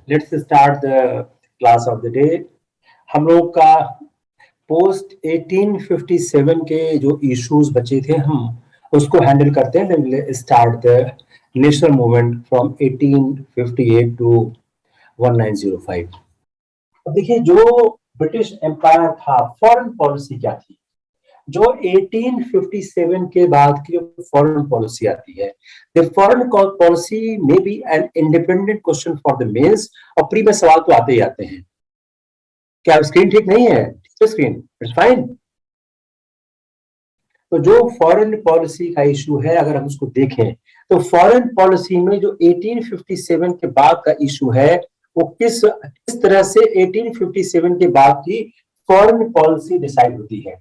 Let's start the class of the day. हम लोग का पोस्ट 1857 के जो इश्यूज बचे थे हम उसको हैंडल करते हैं। Start the national movement from 1858 to 1905। अब देखिए, जो ब्रिटिश एम्पायर था, फॉरेन पॉलिसी क्या थी? जो 1857 के बाद की जो फॉरेन पॉलिसी आती है, द फॉरेन पॉलिसी में be an independent question for the mains. और प्री में सवाल तो आते ही आते हैं। क्या स्क्रीन ठीक नहीं है? Screen it's fine. तो जो फॉरेन पॉलिसी का इशू है, अगर हम उसको देखें तो फॉरेन पॉलिसी में जो 1857 के बाद का इशू है वो किस तरह से 1857 के बाद की फॉरेन पॉलिसी डिसाइड होती है।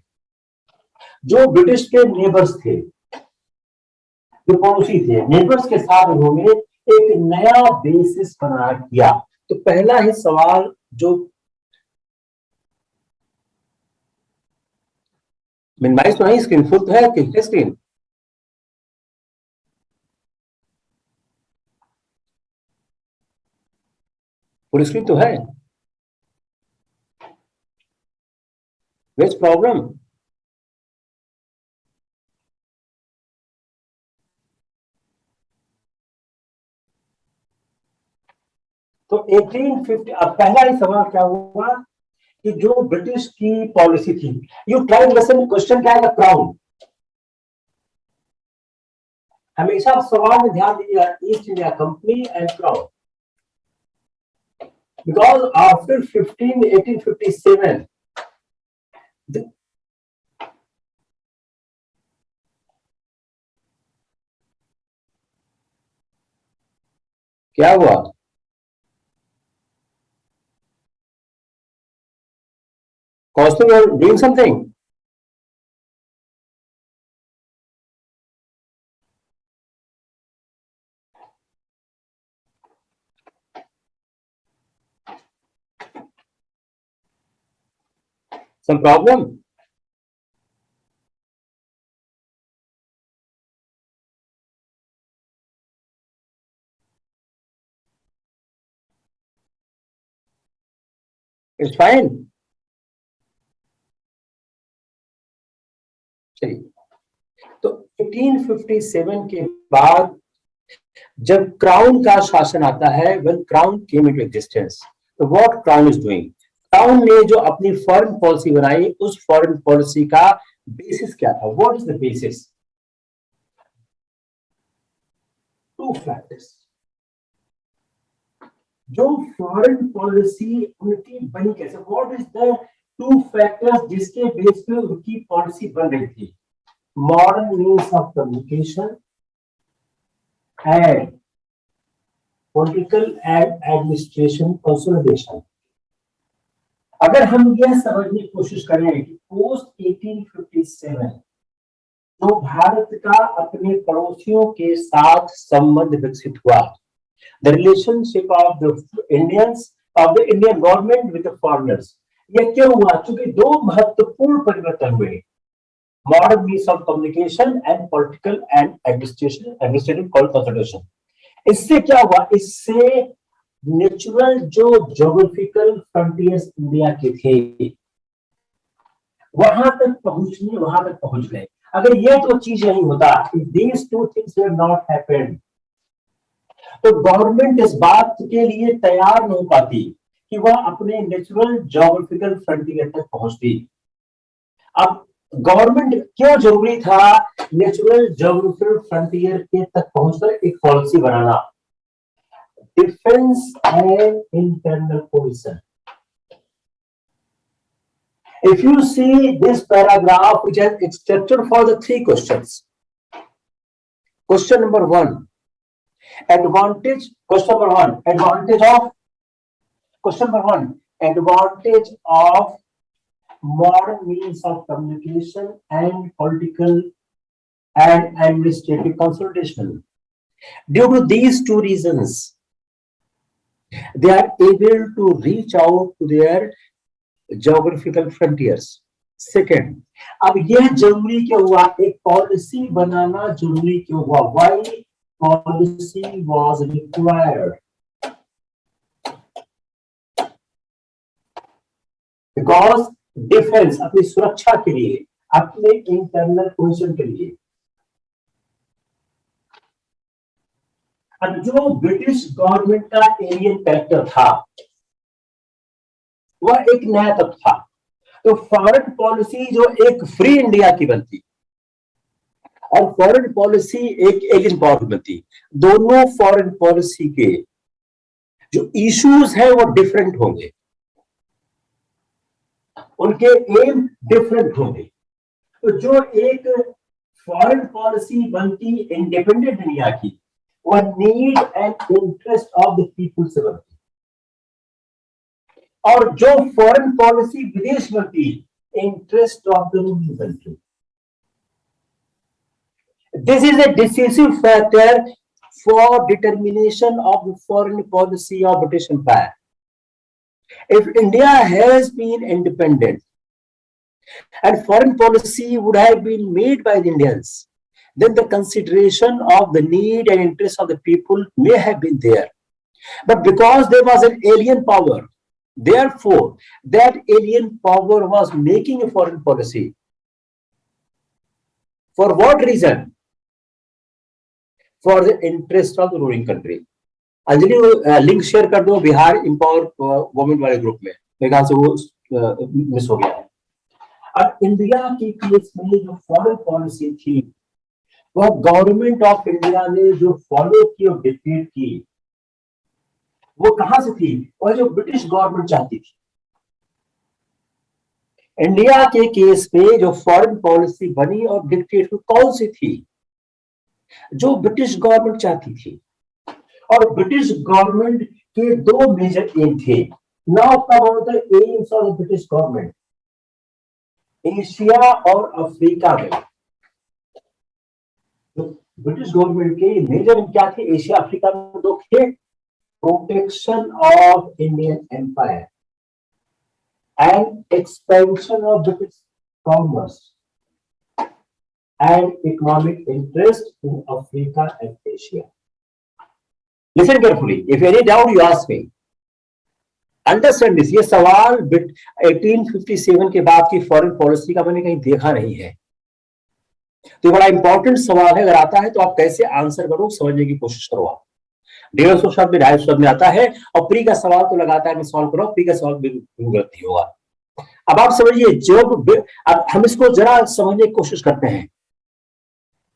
जो ब्रिटिश के नेबर्स थे, जो पड़ोसी थे, नेबर्स के साथ उन्होंने एक नया बेसिस बना किया। तो पहला ही सवाल जो मिनिमाइज तो नहीं, स्क्रीन फुल तो है कि स्क्रीन? फुल स्क्रीन तो है। What's problem? तो 1850 अब पहला ही सवाल क्या हुआ कि जो ब्रिटिश की पॉलिसी थी, यू ट्राई लिसन, क्वेश्चन क्या है? क्राउन। हमेशा सवाल में ध्यान दीजिएगा, east India company and crown. Because after 1857 क्या हुआ? Costing or doing something? Some problem? It's fine. चलिए, तो 1857 के बाद जब क्राउन का शासन आता है, when crown came into existence, तो what crown is doing? Crown ने जो अपनी फॉरेन पॉलिसी बनाई, उस फॉरेन पॉलिसी का बेसिस क्या था? What is the basis? Two factors. जो फॉरेन पॉलिसी उनकी बनी कैसे? What is the two factors जिसके बेस पे उनकी पॉलिसी बन रही थी? Modern means of communication and political and administration consolidation. अगर हम यह समझने की कोशिश करें कि पोस्ट 1857 जो भारत का अपने पड़ोसियों के साथ संबंध विकसित हुआ, the relationship of the Indians, of the Indian government with the foreigners, यह क्यों हुआ? क्योंकि दो महत्वपूर्ण परिवर्तन हुए, modern means of communication and political and administrative consolidation. इससे क्या हुआ? इससे नेचुरल जो ज्योग्राफिकल फ्रंटियर्स इंडिया के थे वहां तक पहुंच गए। अगर ये तो चीज नहीं होता, these two things have not happened, तो गवर्नमेंट इस बात के लिए तैयार नहीं हो पाती कि वह अपने नेचुरल ज्योग्राफिकल फ्रंटियर तक पहुंचती। अब गवर्नमेंट क्यों जरूरी था नेचुरल ज्योग्राफिकल फ्रंटियर के तक पहुंचकर एक policy banana? Defence and internal position. If you see this paragraph, which has structured for the three questions. Question number one, advantage. Question number one, advantage of. Question number one, advantage of modern means of communication and political and administrative consolidation. Due to these two reasons, they are able to reach out to their geographical frontiers. Second, अब यह जरूरी क्यों हुआ? एक policy बनाना जरूरी क्यों हुआ? Why policy was required? Because defence अपनी सुरक्षा के लिए, अपने इंटरनल पोजीशन के लिए। अब जो ब्रिटिश गवर्नमेंट का एलियन कैरेक्टर था वह एक नया तत्व था। तो फॉरेन पॉलिसी जो एक फ्री इंडिया की बनती और फॉरेन पॉलिसी एक एलियन पावर की बनती, दोनों फॉरेन पॉलिसी के जो इश्यूज है वो डिफरेंट होंगे, उनके एम डिफरेंट होंगे। तो जो एक फॉरेन पॉलिसी बनती इंडिपेंडेंट इंडिया की, वह need and interest of the people से बनती, और जो फॉरेन पॉलिसी विदेश बनती interest of the ruling country. This is a decisive factor for determination of the foreign policy of British Empire. If India has been independent and foreign policy would have been made by the Indians, then the consideration of the need and interest of the people may have been there. But because there was an alien power, therefore that alien power was making a foreign policy. For what reason? For the interest of the ruling country. Anjali link share कर दो Bihar empower women वाले group में, मेरे ख्याल से वो miss हो गया है। अब इंडिया के केस में जो फॉरेन पॉलिसी थी वह गवर्नमेंट ऑफ इंडिया ने जो फॉलो की और डिक्टेट की, वो कहां से थी? वह जो ब्रिटिश गवर्नमेंट चाहती थी। इंडिया के केस में जो फॉरेन पॉलिसी बनी और डिक्टेट कौन सी थी? जो ब्रिटिश गवर्नमेंट चाहती थी। और ब्रिटिश गवर्नमेंट के दो मेजर एम थे। Now come on the aims of the British government. Asia और अफ्रीका में ब्रिटिश गवर्नमेंट के मेजर एम क्या थे? एशिया अफ्रीका में दो थे। Protection of Indian empire and expansion of British commerce and economic interest in Africa and Asia. Listen carefully. If any doubt, you ask me. Understand this. ये सवाल 1857 के बाद की फॉरेन पॉलिसी का मैंने कहीं देखा नहीं है, तो बड़ा इंपॉर्टेंट सवाल है। अगर आता है तो आप कैसे आंसर करो, समझने की कोशिश करो। आप 150 शब्द में 250 शब्द में आता है, और प्री का सवाल तो लगातार मैं सॉल्व करो, प्री का सवाल बिल्कुल गलत नहीं होगा। अब आप समझिए, जो अब हम इसको जरा समझने की कोशिश करते हैं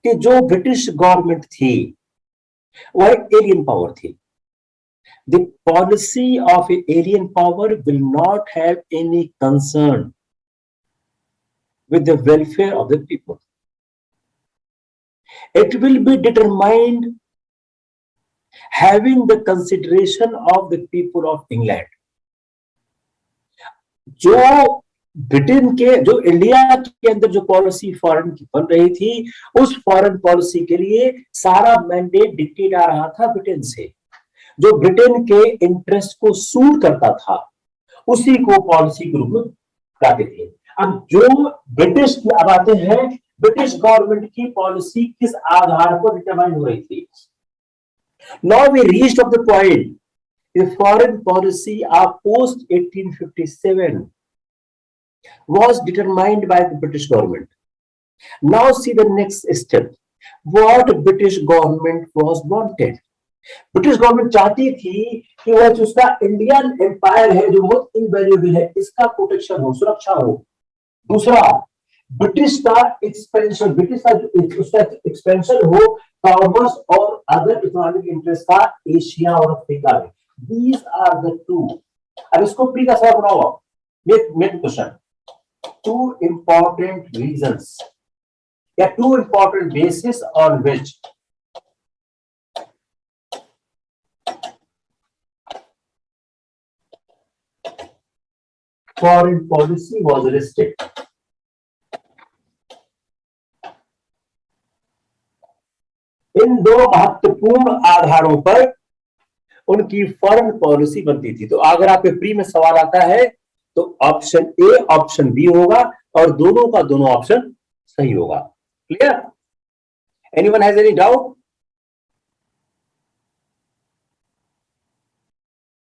कि जो ब्रिटिश गवर्नमेंट थी वह एलियन पावर थी। The policy of alien power will not have any concern with the welfare of the people. It will be determined having the consideration of the people of England. जो Britain के, जो India के अंदर जो policy foreign की बन रही थी, उस फॉरेन पॉलिसी के लिए सारा मैंडेट डिक्टेट आ रहा था ब्रिटेन से। जो ब्रिटेन के इंटरेस्ट को सूट करता था उसी को पॉलिसी के रूप में लाते थे। अब जो ब्रिटिश की, अब आते हैं ब्रिटिश गवर्नमेंट की पॉलिसी किस आधार पर डिटरमाइन हो रही थी। Now we reached of the point, the foreign policy of post 1857 was determined by the British government. Now see the next step. What British government was wanted. British government चाहती थी कि वह जो उसका इंडियन एम्पायर है, जो बहुत invaluable है, इसका प्रोटेक्शन हो, सुरक्षा हो। दूसरा, ब्रिटिश का एक्सपेंशन, ब्रिटिश का उसका एक्सपेंशन हो कॉमर्स और अदर इकोनॉमिक इंटरेस्ट का एशिया और अफ्रीका में। These are the two. अब इसको प्री का सवाल बनाओ। Make question. Two important reasons, two important bases on which foreign policy was restricted. इन दो महत्वपूर्ण आधारों पर उनकी फॉरेन पॉलिसी बनती थी। तो अगर आपके प्री में सवाल आता है तो ऑप्शन ए, ऑप्शन बी होगा, और दोनों का दोनों ऑप्शन सही होगा। Clear? Anyone has any doubt?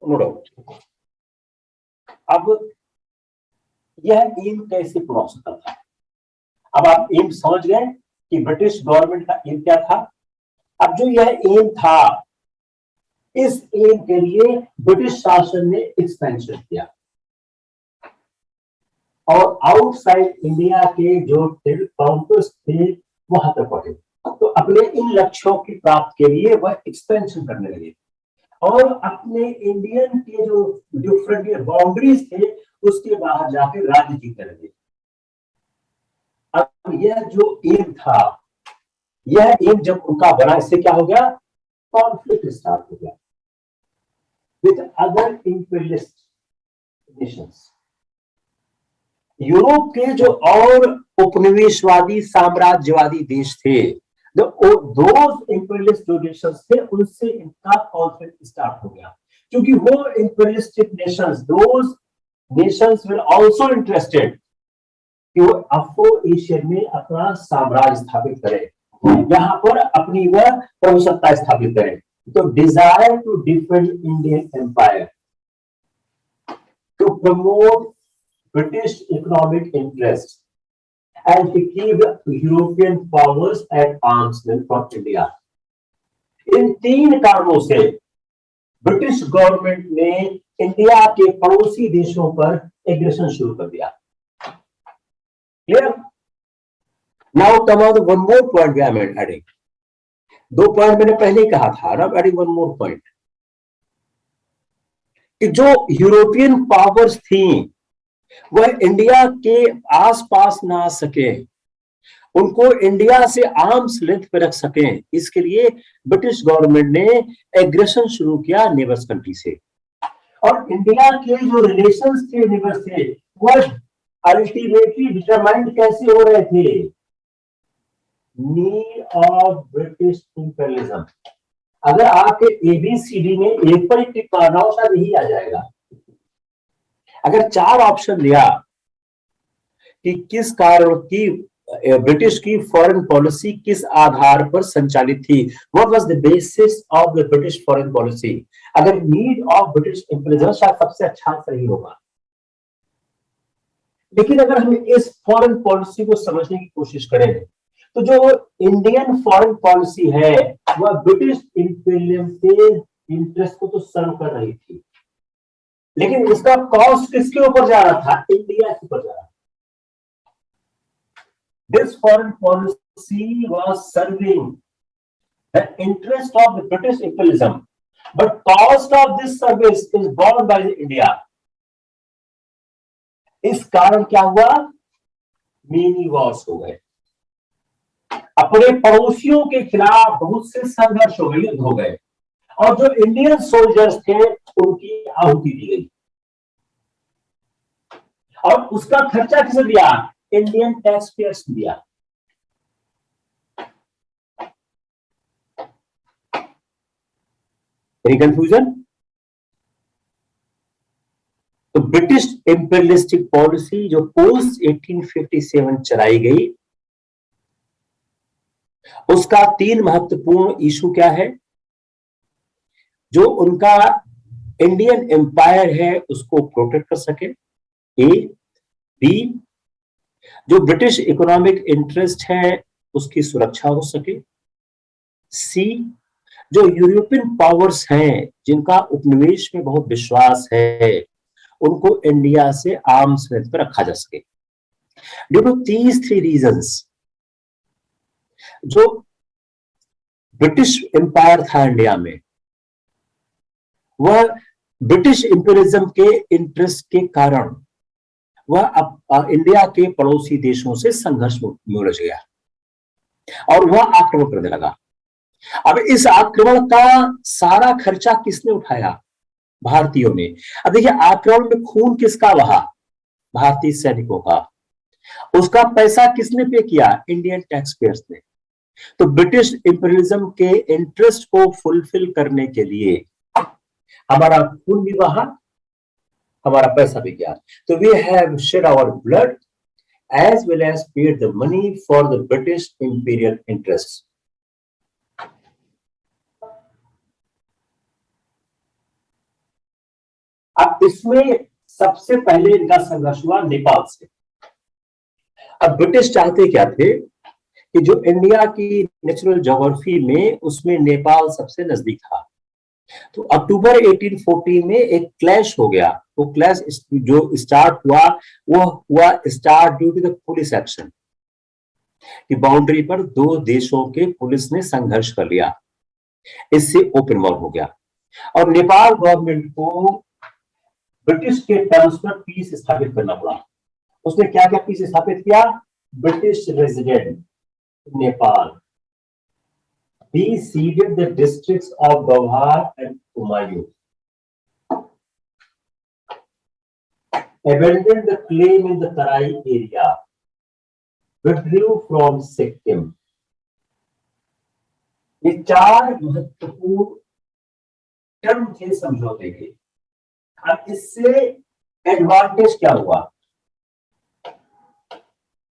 No doubt. अब यह एम कैसे पूरा हो सकता था? अब आप एम समझ गए कि ब्रिटिश गवर्नमेंट का एम क्या था। अब जो यह एम था, इस एम के लिए ब्रिटिश शासन ने एक्सपेंशन किया और आउटसाइड इंडिया के जो ट्रेड काउंटर्स थे वो हद पड़े। तो अपने इन लक्ष्यों की प्राप्ति के लिए वह एक्सपेंशन करने लगे और अपने इंडियन के जो डिफरेंट बाउंड्रीज थे उसके बाहर जाकर राज्य जीतने लगे। अब यह जो एम था, यह एम जब उनका बना, इससे क्या हो गया? कॉन्फ्लिक्ट स्टार्ट हो गया with other imperialist Nations. Europe के जो और उपनिवेशवादी साम्राज्यवादी देश थे, दोज इंपीरियलिस्ट जो नेशंस थे, उनसे इनका कॉन्फ्लिक्ट स्टार्ट हो गया, क्योंकि वो imperialistic Nations, those Nations were also interested कि वो अफ्रो एशियन में अपना साम्राज्य स्थापित करें, यहां पर अपनी वह प्रभुसत्ता स्थापित करें। तो desire to defend Indian empire, to promote British economic interests and to keep the European powers at arm's length from India. इन तीन कारणों से ब्रिटिश गवर्नमेंट ने इंडिया के पड़ोसी देशों पर एग्रेशन शुरू कर दिया। Clear? Now come on one more point I am adding. दो पॉइंट मैंने पहले ही कहा था, अब एडिंग वन मोर पॉइंट कि जो यूरोपियन पावर्स थी वह इंडिया के आसपास ना आ सके, उनको इंडिया से आर्म्स लेंथ पे रख सकें, इसके लिए ब्रिटिश गवर्नमेंट ने एग्रेशन शुरू किया नेबर्स कंट्री से। और इंडिया के जो रिलेशंस थे नेबर से, वह अल्टीमेटली डिटरमाइंड कैसे हो रहे थे? Need of British imperialism. अगर आपके एबीसीडी में एक पर एक टिक मारना हो, शायद यही आ जाएगा। अगर चार ऑप्शन दिया कि किस कारण की ब्रिटिश की फॉरेन पॉलिसी किस आधार पर संचालित थी, what was the basis of the British foreign policy, अगर नीड ऑफ ब्रिटिश इंपीरियलिज्म शायद सबसे अच्छा सही होगा। लेकिन अगर हम इस फॉरेन पॉलिसी को समझने की कोशिश करें तो जो इंडियन फॉरेन पॉलिसी है वह ब्रिटिश इंपीरियलिज्म के इंटरेस्ट को तो सर्व कर रही थी, लेकिन इसका कॉस्ट किसके ऊपर जा रहा था? इंडिया के ऊपर जा रहा था। This foreign policy was serving the interest of the British imperialism, but cost of this service is borne by India. इस कारण क्या हुआ? मिनी वॉर्स हो गए, अपने पड़ोसियों के खिलाफ बहुत से संघर्ष हो गए, युद्ध हो गए, और जो इंडियन सोल्जर्स थे उनकी आहुति दी गई। और उसका खर्चा किसने दिया? इंडियन टैक्स पेयर्स दिया। Any confusion? तो ब्रिटिश इंपीरियलिस्टिक पॉलिसी जो पोस्ट 1857 चलाई गई, उसका तीन महत्वपूर्ण इशू क्या है? जो उनका इंडियन एम्पायर है उसको प्रोटेक्ट कर सके, ए। बी, जो ब्रिटिश इकोनॉमिक इंटरेस्ट है उसकी सुरक्षा हो सके। सी, जो यूरोपियन पावर्स हैं जिनका उपनिवेश में बहुत विश्वास है उनको इंडिया से आर्म्स लेंथ पर रखा जा सके। Due to these three reasons, जो ब्रिटिश एम्पायर था इंडिया में, वह ब्रिटिश इंपीरियलिज्म के इंटरेस्ट के कारण वह इंडिया के पड़ोसी देशों से संघर्ष में उलझ गया और वह आक्रमण करने लगा। अब इस आक्रमण का सारा खर्चा किसने उठाया? भारतीयों ने। अब देखिए, आक्रमण में खून किसका बहा? भारतीय सैनिकों का। उसका पैसा किसने पे किया? इंडियन टैक्स पेयर्स ने। तो ब्रिटिश इंपीरियलिज्म के इंटरेस्ट को फुलफिल करने के लिए हमारा खून भी बहा, हमारा पैसा भी गया। तो we have shed our blood as well as paid the money for the British imperial interests. अब इसमें सबसे पहले इनका संघर्ष हुआ नेपाल से। अब ब्रिटिश चाहते क्या थे कि जो इंडिया की नेचुरल ज्योग्राफी में उसमें नेपाल सबसे नजदीक था। तो अक्टूबर 1814 में एक क्लैश हो गया। वो क्लैश जो स्टार्ट हुआ वो हुआ start due to the police action कि बाउंड्री पर दो देशों के पुलिस ने संघर्ष कर लिया, इससे ओपन वॉर हो गया और नेपाल गवर्नमेंट को ब्रिटिश के टर्म्स पर पीस स्थापित करना पड़ा। उसने क्या क्या पीस स्थापित किया? British resident Nepal, he ceded the districts of Gawhar and Humayun, abandoned the claim in the Tarai area, withdrew from Sikkim। ये चार महत्वपूर्ण टर्म थे समझौते के। अब इससे एडवांटेज क्या हुआ?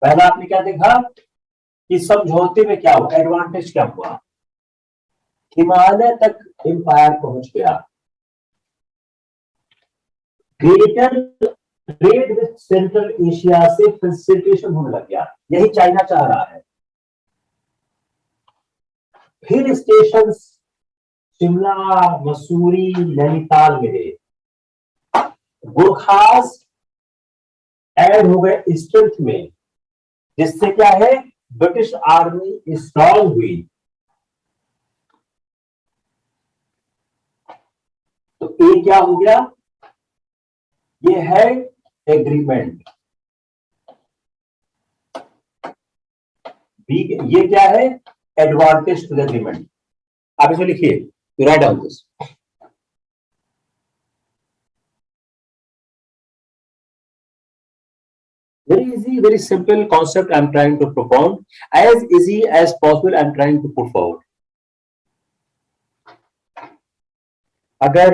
पहला आपने क्या देखा कि समझौते में क्या हुआ, एडवांटेज क्या हुआ? हिमालय तक एम्पायर पहुंच गया, greater trade with central Asia से फैसिलिटेशन होने लग गया, यही चाइना चाह रहा है। फिर स्टेशन शिमला, मसूरी, नैनीताल मिले, गोरखास ऐड हो गए स्ट्रेंथ में, जिससे क्या है ब्रिटिश आर्मी स्ट्रांग हुई। तो ए क्या हो गया? ये है एग्रीमेंट। बी ये क्या है? Advantage to the agreement. आप इसमें लिखिए, you write down this. Very easy, very simple concept I'm trying to propound. As easy as possible I'm trying to put forward. अगर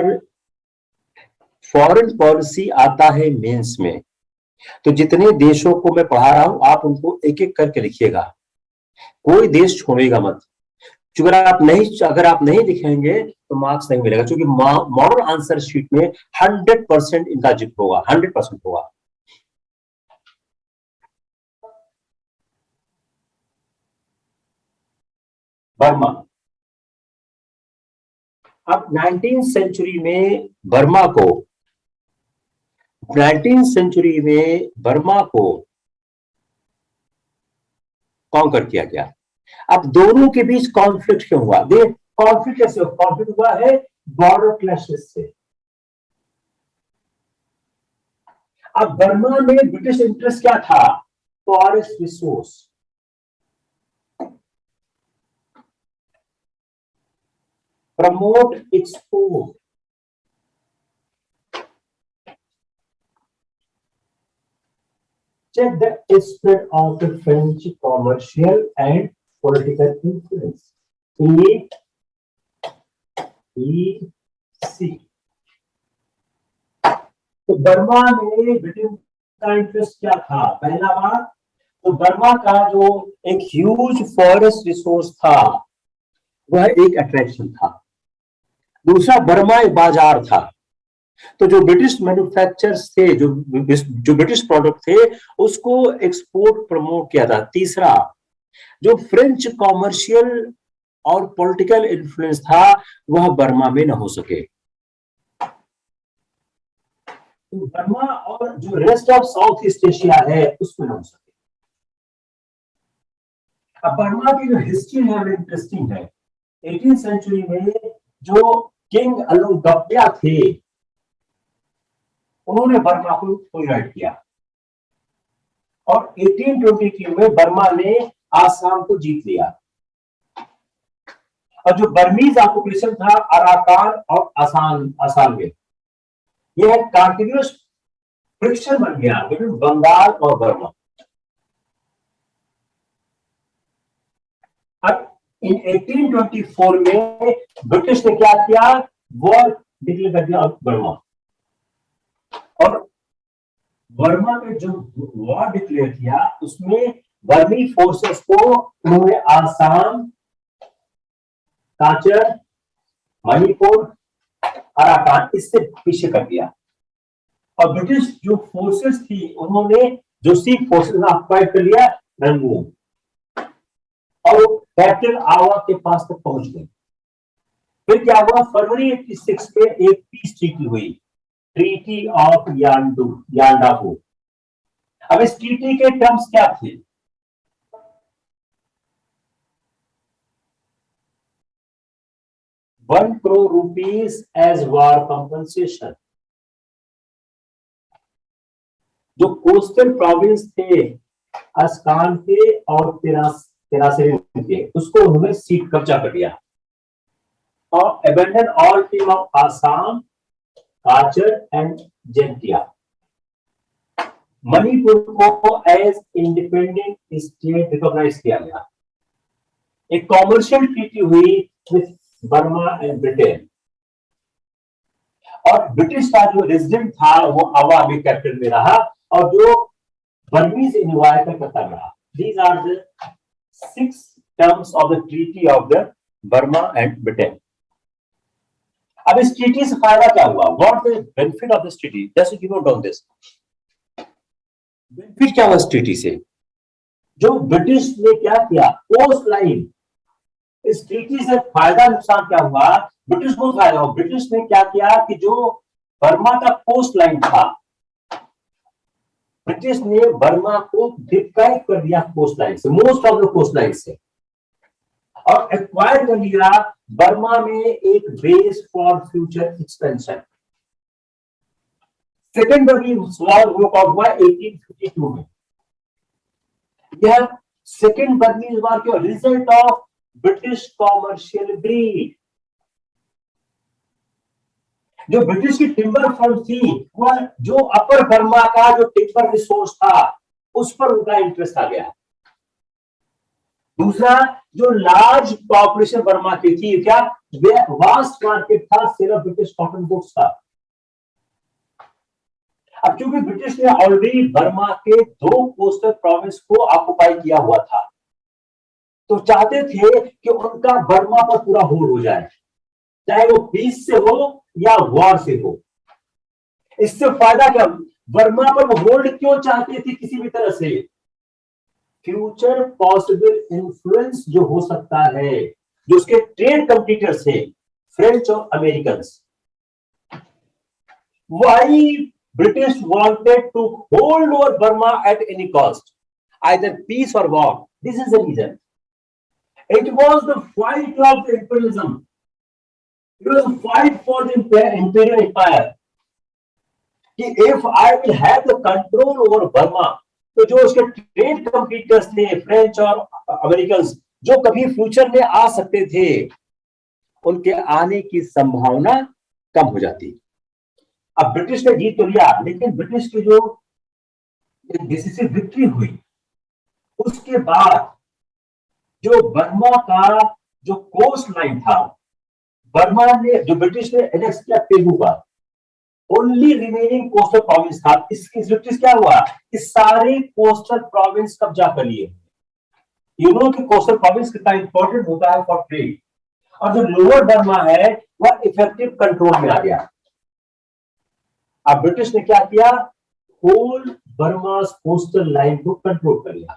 फॉरेन पॉलिसी आता है मेंस में, तो जितने देशों को मैं पढ़ा रहा हूं आप उनको एक एक करके लिखिएगा, कोई देश छोड़ेगा मत। क्योंकि अगर आप नहीं लिखेंगे तो मार्क्स नहीं मिलेगा, क्योंकि मॉडल आंसर शीट में 100% इनका जिक्र होगा, 100% होगा। बर्मा। अब 19th सेंचुरी में बर्मा को कॉन्कर किया गया। अब दोनों के बीच कॉन्फ्लिक्ट क्यों हुआ? देख कॉन्फ्लिक्ट कैसे हुआ? कॉन्फ्लिक्ट हुआ है बॉर्डर क्लैशेस से। अब बर्मा में ब्रिटिश इंटरेस्ट क्या था? Forest resource. Promote export, check the spread of the French commercial and political influence. EEC। तो बर्मा में ब्रिटेन का इंटरेस्ट क्या था? पहला बात तो बर्मा का जो एक ह्यूज फॉरेस्ट रिसोर्स था वह एक अट्रैक्शन था। दूसरा बर्मा एक बाजार था, तो जो ब्रिटिश मैन्युफैक्चरर्स थे, जो ब्रिटिश प्रोडक्ट थे उसको एक्सपोर्ट प्रमोट किया था। तीसरा जो फ्रेंच कॉमर्शियल और पॉलिटिकल इन्फ्लुएंस था वह बर्मा में न हो सके। तो बर्मा और जो rest of south east Asia है उसमें न हो सके। अब बर्मा की जो हिस्ट्री है इंटरेस्टिंग है। 18th सेंचुरी में जो किंग अलुगप्या थे उन्होंने बर्मा को कोलराइट किया और 1823 में बर्मा ने आसाम को जीत लिया। और जो बर्मीज ऑक्यूपेशन था अराकान और आसाम में, यह कंटिन्यूअस फ्रिक्शन बन गया बिटवीन बंगाल और बर्मा। अब इन 1824 में ब्रिटिश ने क्या किया? वॉर डिक्लेयर कर दिया बर्मा। और बर्मा में जो वॉर डिक्लेयर किया उसमें बर्मी फोर्सेस को उन्होंने आसाम, काचर, मणिपुर, अराकान इससे पीछे कर दिया और ब्रिटिश जो फोर्सेस थी उन्होंने जो सी फोर्सेस ऑक्युपाई कर लिया रंगून, और कैप्टन आवा के पास तक पहुंच गए। फिर क्या हुआ, फरवरी 86 में एक पीस ट्रीटी हुई, ट्रीटी ऑफ यांडाबू। अब इस ट्रीटी के टर्म्स क्या थे? ₹1 crore एज वार कंपनसेशन। जो कोस्टल प्रोविंस थे असकान के और तेरासिन के, उसको उन्होंने सीट कब्जा कर लिया और abandon all team of Assam, Cachar and Jaintia. Manipur को एज इंडिपेंडेंट स्टेट रिकॉग्नाइज किया गया। एक कॉमर्शियल ट्रीटी हुई विथ बर्मा एंड ब्रिटेन, और ब्रिटिश का जो रेजिडेंट था वो आवा में कैप्टन में रहा, और जो बर्मीज इन्वाय का करता रहा। These are the 6 terms of the treaty of the Burma and Britain. अब इस ट्रीटी से फायदा क्या हुआ? What the benefit of this treaty? Just to note down this. Benefit क्या हुआ इस ट्रीटी से? जो ब्रिटिश ने क्या किया, कोस्ट लाइन, इस ट्रीटी से फायदा नुकसान क्या हुआ? ब्रिटिश को फायदा हुआ। ब्रिटिश ने क्या किया कि जो बर्मा का कोस्ट लाइन था, ब्रिटिश ने बर्मा को डिप्राइव कर दिया कोस्ट लाइन से, most of the coast line से, और एक्वायर कर लिया बर्मा में एक base for future expansion. Second Burmese war workout हुआ 1852 में। यह सेकेंड बर्मीज वॉर के result of British commercial greed. जो ब्रिटिश की टिम्बर फर्म थी, वह जो अपर बर्मा का जो टिम्बर रिसोर्स था उस पर उनका इंटरेस्ट आ गया। दूसरा, जो लार्ज पॉपुलेशन बर्मा की थी, क्या वास्ट मार्केट था sale of British cotton books का। अब क्योंकि ब्रिटिश ने ऑलरेडी बर्मा के 2 कोस्टल प्रोविंस को ऑक्युपाई किया हुआ था, तो चाहते थे कि उनका बर्मा पर पूरा होल्ड हो जाए, चाहे वो पीस से हो या वॉर से हो। इससे फायदा क्या, बर्मा पर वो होल्ड क्यों चाहते थे किसी भी तरह से? फ्यूचर पॉसिबल इन्फ्लुएंस जो हो सकता है, जो उसके ट्रेड कंपटीटर्स थे, फ्रेंच और American, why British wanted to hold over Burma at any cost, either peace or war. This is the reason. It was the fight of imperialism. It was a fight for the imperial empire. If I will have the control over Burma, तो जो उसके trade कंपीटर्स थे French और American, जो कभी future में आ सकते थे, उनके आने की संभावना कम हो जाती। अब ब्रिटिश ने जीत तो लिया, लेकिन ब्रिटिश की जो डिसिसिव विक्ट्री हुई, उसके बाद जो बर्मा का जो कोस्ट लाइन था, बर्मा ने जो ब्रिटिश ने एनेक्स किया तेलुगु का, ओनली रिमेनिंग कोस्टल प्रोविंस था। इसकी विक्ट्री क्या हुआ कि सारे कोस्टल प्रोविंस कब्जा कर लिए। यू नो कि कोस्टल प्रोविंस कितना इंपॉर्टेंट होता है फॉर ट्रेड, और जो लोअर बर्मा है वह इफेक्टिव कंट्रोल में आ गया। अब ब्रिटिश ने क्या किया, होल बर्मा कोस्टल लाइन को कंट्रोल कर लिया,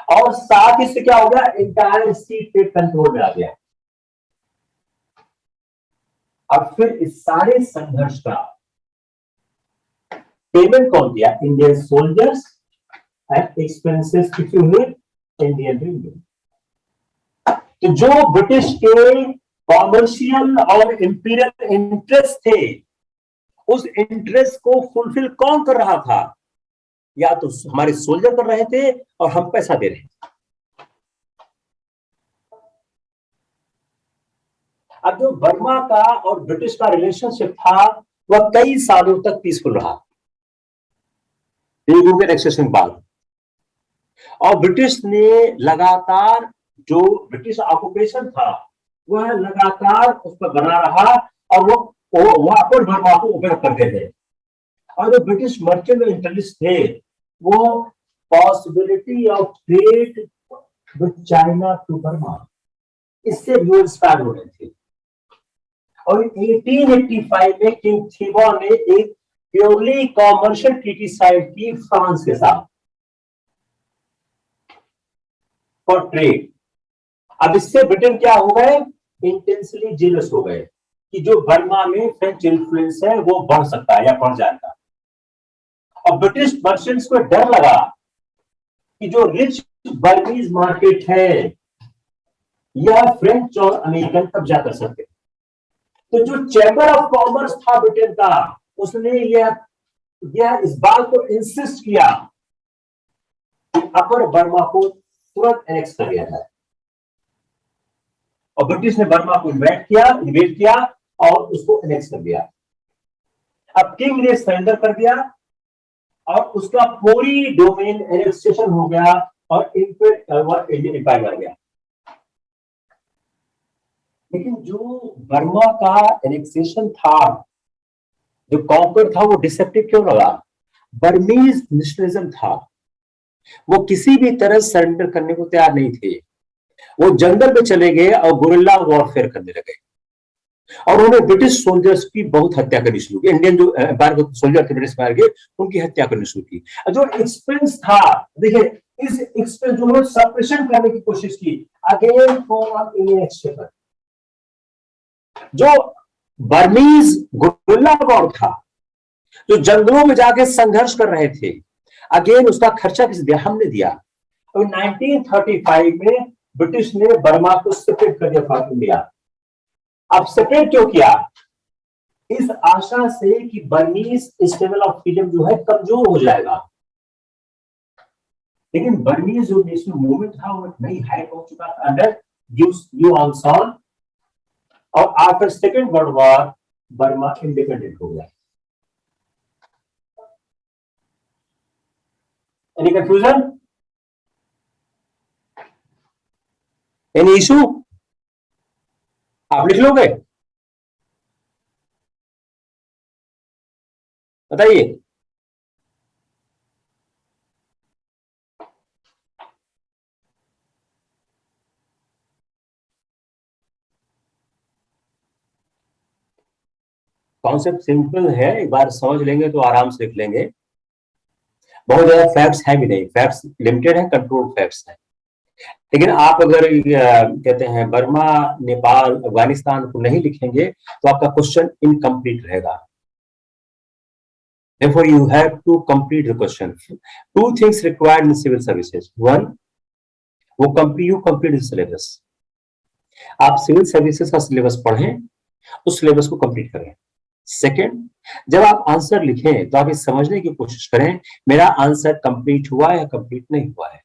और साथ ही से क्या हो गया, इंटायर सी ट्रेड कंट्रोल में आ गया। अब फिर इस सारे संघर्ष का पेमेंट कौन दिया? Indian soldiers and expenses Indian revenue. तो जो ब्रिटिश के कॉमर्शियल और इंपीरियल इंटरेस्ट थे, उस इंटरेस्ट को फुलफिल कौन कर रहा था? या तो हमारे सोल्जर कर रहे थे और हम पैसा दे रहे थे। अब जो बर्मा का और ब्रिटिश का रिलेशनशिप था, वह कई सालों तक पीसफुल रहा तेलुगु के एनेक्सेशन के बाद, और ब्रिटिश ने लगातार जो ब्रिटिश ऑक्युपेशन था वह लगातार उस पर बना रहा, और वो अपर बर्मा को ओपन करते थे। और जो ब्रिटिश मर्चेंट इंटरेस्ट थे, वो possibility of trade with China to Burma, इससे वो इंस्पायर हो रहे थे। और 1885 में किंग थिबा ने एक प्योरली कॉमर्शियल ट्रीटी साइन की फ्रांस के साथ फॉर ट्रेड। अब इससे ब्रिटेन क्या हो गए, इंटेंसली जेलस हो गए कि जो बर्मा में फ्रेंच इन्फ्लुएंस है वो बढ़ सकता है या बढ़ जाएगा। और ब्रिटिश मर्चेंट्स को डर लगा कि जो रिच बर्मीज मार्केट है यह फ्रेंच और अमेरिकन कब्जा कर सकते। तो जो चैम्बर ऑफ कॉमर्स था ब्रिटेन का, उसने यह इस बात को इंसिस्ट किया कि अपर बर्मा को तुरंत एनेक्स कर दिया जाए। और ब्रिटिश ने बर्मा को इन्वेट किया और उसको एनेक्स कर दिया। अब किंग ने सरेंडर कर दिया और उसका पूरी डोमेन एनेक्सेशन हो गया और इंडियन एम्पायर बन गया। लेकिन जो बर्मा का एनेक्सेशन था, जो कॉन्कर था, वो डिसेप्टिव क्यों लगा? बर्मीज नेशनलिज्म था, वो किसी भी तरह सरेंडर करने को तैयार नहीं थे। वो जंगल में चले गए और गुरिल्ला वॉरफेयर करने लगे और उन्होंने ब्रिटिश सोल्जर्स की बहुत हत्या करनी शुरू की। इंडियन जो सोल्जर थे ब्रिटिश मार के, उनकी हत्या करनी शुरू की। जो एक्सपेंस था, देखिए इस एक्सपेंस जो सप्रेशन करने की कोशिश की अगेन फॉर इंडियन एक्सचेकर। जो बर्मीज गुरिल्ला वॉर था, जो जंगलों में जाके संघर्ष कर रहे थे, अगेन उसका खर्चा किस दिया? हमने दिया। तो 1935 में ब्रिटिश ने बर्मा को सेपरेट कर दिया फ्रॉम इंडिया। अब सेपरेट क्यों किया? इस आशा से कि बर्मीज स्टेबल ऑफ फ्रीडम जो है कमजोर हो जाएगा। लेकिन बर्मीज जो नेशनल मूवमेंट था वो नई हाइट पहुंच चुका था अंडर यू ऑन सॉन। और after second world war Burma independent हो गया। Any confusion, any issue? आप लिख लोगे, बताइए। कॉन्सेप्ट सिंपल है, एक बार समझ लेंगे तो आराम से लिख लेंगे। बहुत ज्यादा फैक्ट्स है भी नहीं, फैक्ट्स लिमिटेड है, कंट्रोल फैक्ट्स है। लेकिन आप अगर कहते हैं बर्मा, नेपाल, अफगानिस्तान को नहीं लिखेंगे तो आपका क्वेश्चन इनकम्प्लीट रहेगा। Therefore, you have to complete the question. Two things required in civil services. One, you complete the syllabus. आप सिविल सर्विसेज का सिलेबस पढ़ें, उस सिलेबस को कंप्लीट करें। सेकंड, जब आप आंसर लिखें तो आप ये समझने की कोशिश करें मेरा आंसर कंप्लीट हुआ या कंप्लीट नहीं हुआ है।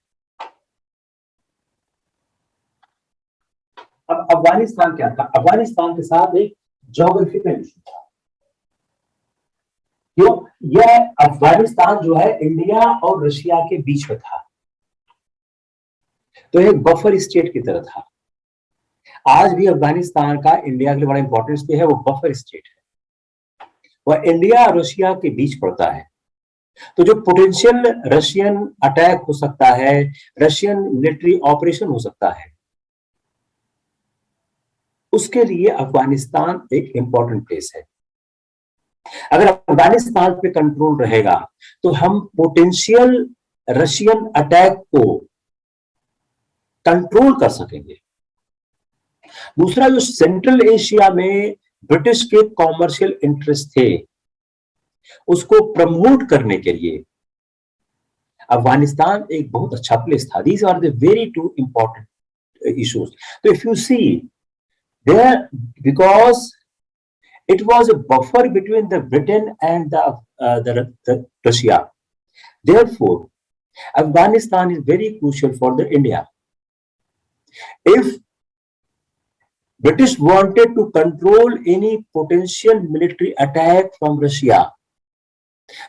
अब अफगानिस्तान क्या था? अफगानिस्तान के साथ एक ज्योग्राफिकल इशू था। क्यों? यह अफगानिस्तान जो है इंडिया और रशिया के बीच में था, तो एक बफर स्टेट की तरह था। आज भी अफगानिस्तान का इंडिया के लिए बड़ा इंपॉर्टेंस है, वो बफर स्टेट है, वह इंडिया और रशिया के बीच पड़ता है। तो जो पोटेंशियल रशियन अटैक हो सकता है, रशियन मिलिट्री ऑपरेशन हो सकता है, उसके लिए अफगानिस्तान एक इंपॉर्टेंट प्लेस है। अगर अफगानिस्तान पे कंट्रोल रहेगा तो हम पोटेंशियल रशियन अटैक को कंट्रोल कर सकेंगे। दूसरा, जो सेंट्रल एशिया में ब्रिटिश के कॉमर्शियल इंटरेस्ट थे, उसको प्रमोट करने के लिए अफगानिस्तान एक बहुत अच्छा प्लेस था। These are the very two important issues. तो if you see there, because it was a buffer between the Britain and the Russia. Therefore, Afghanistan is very crucial for the India. If British wanted to control any potential military attack from Russia,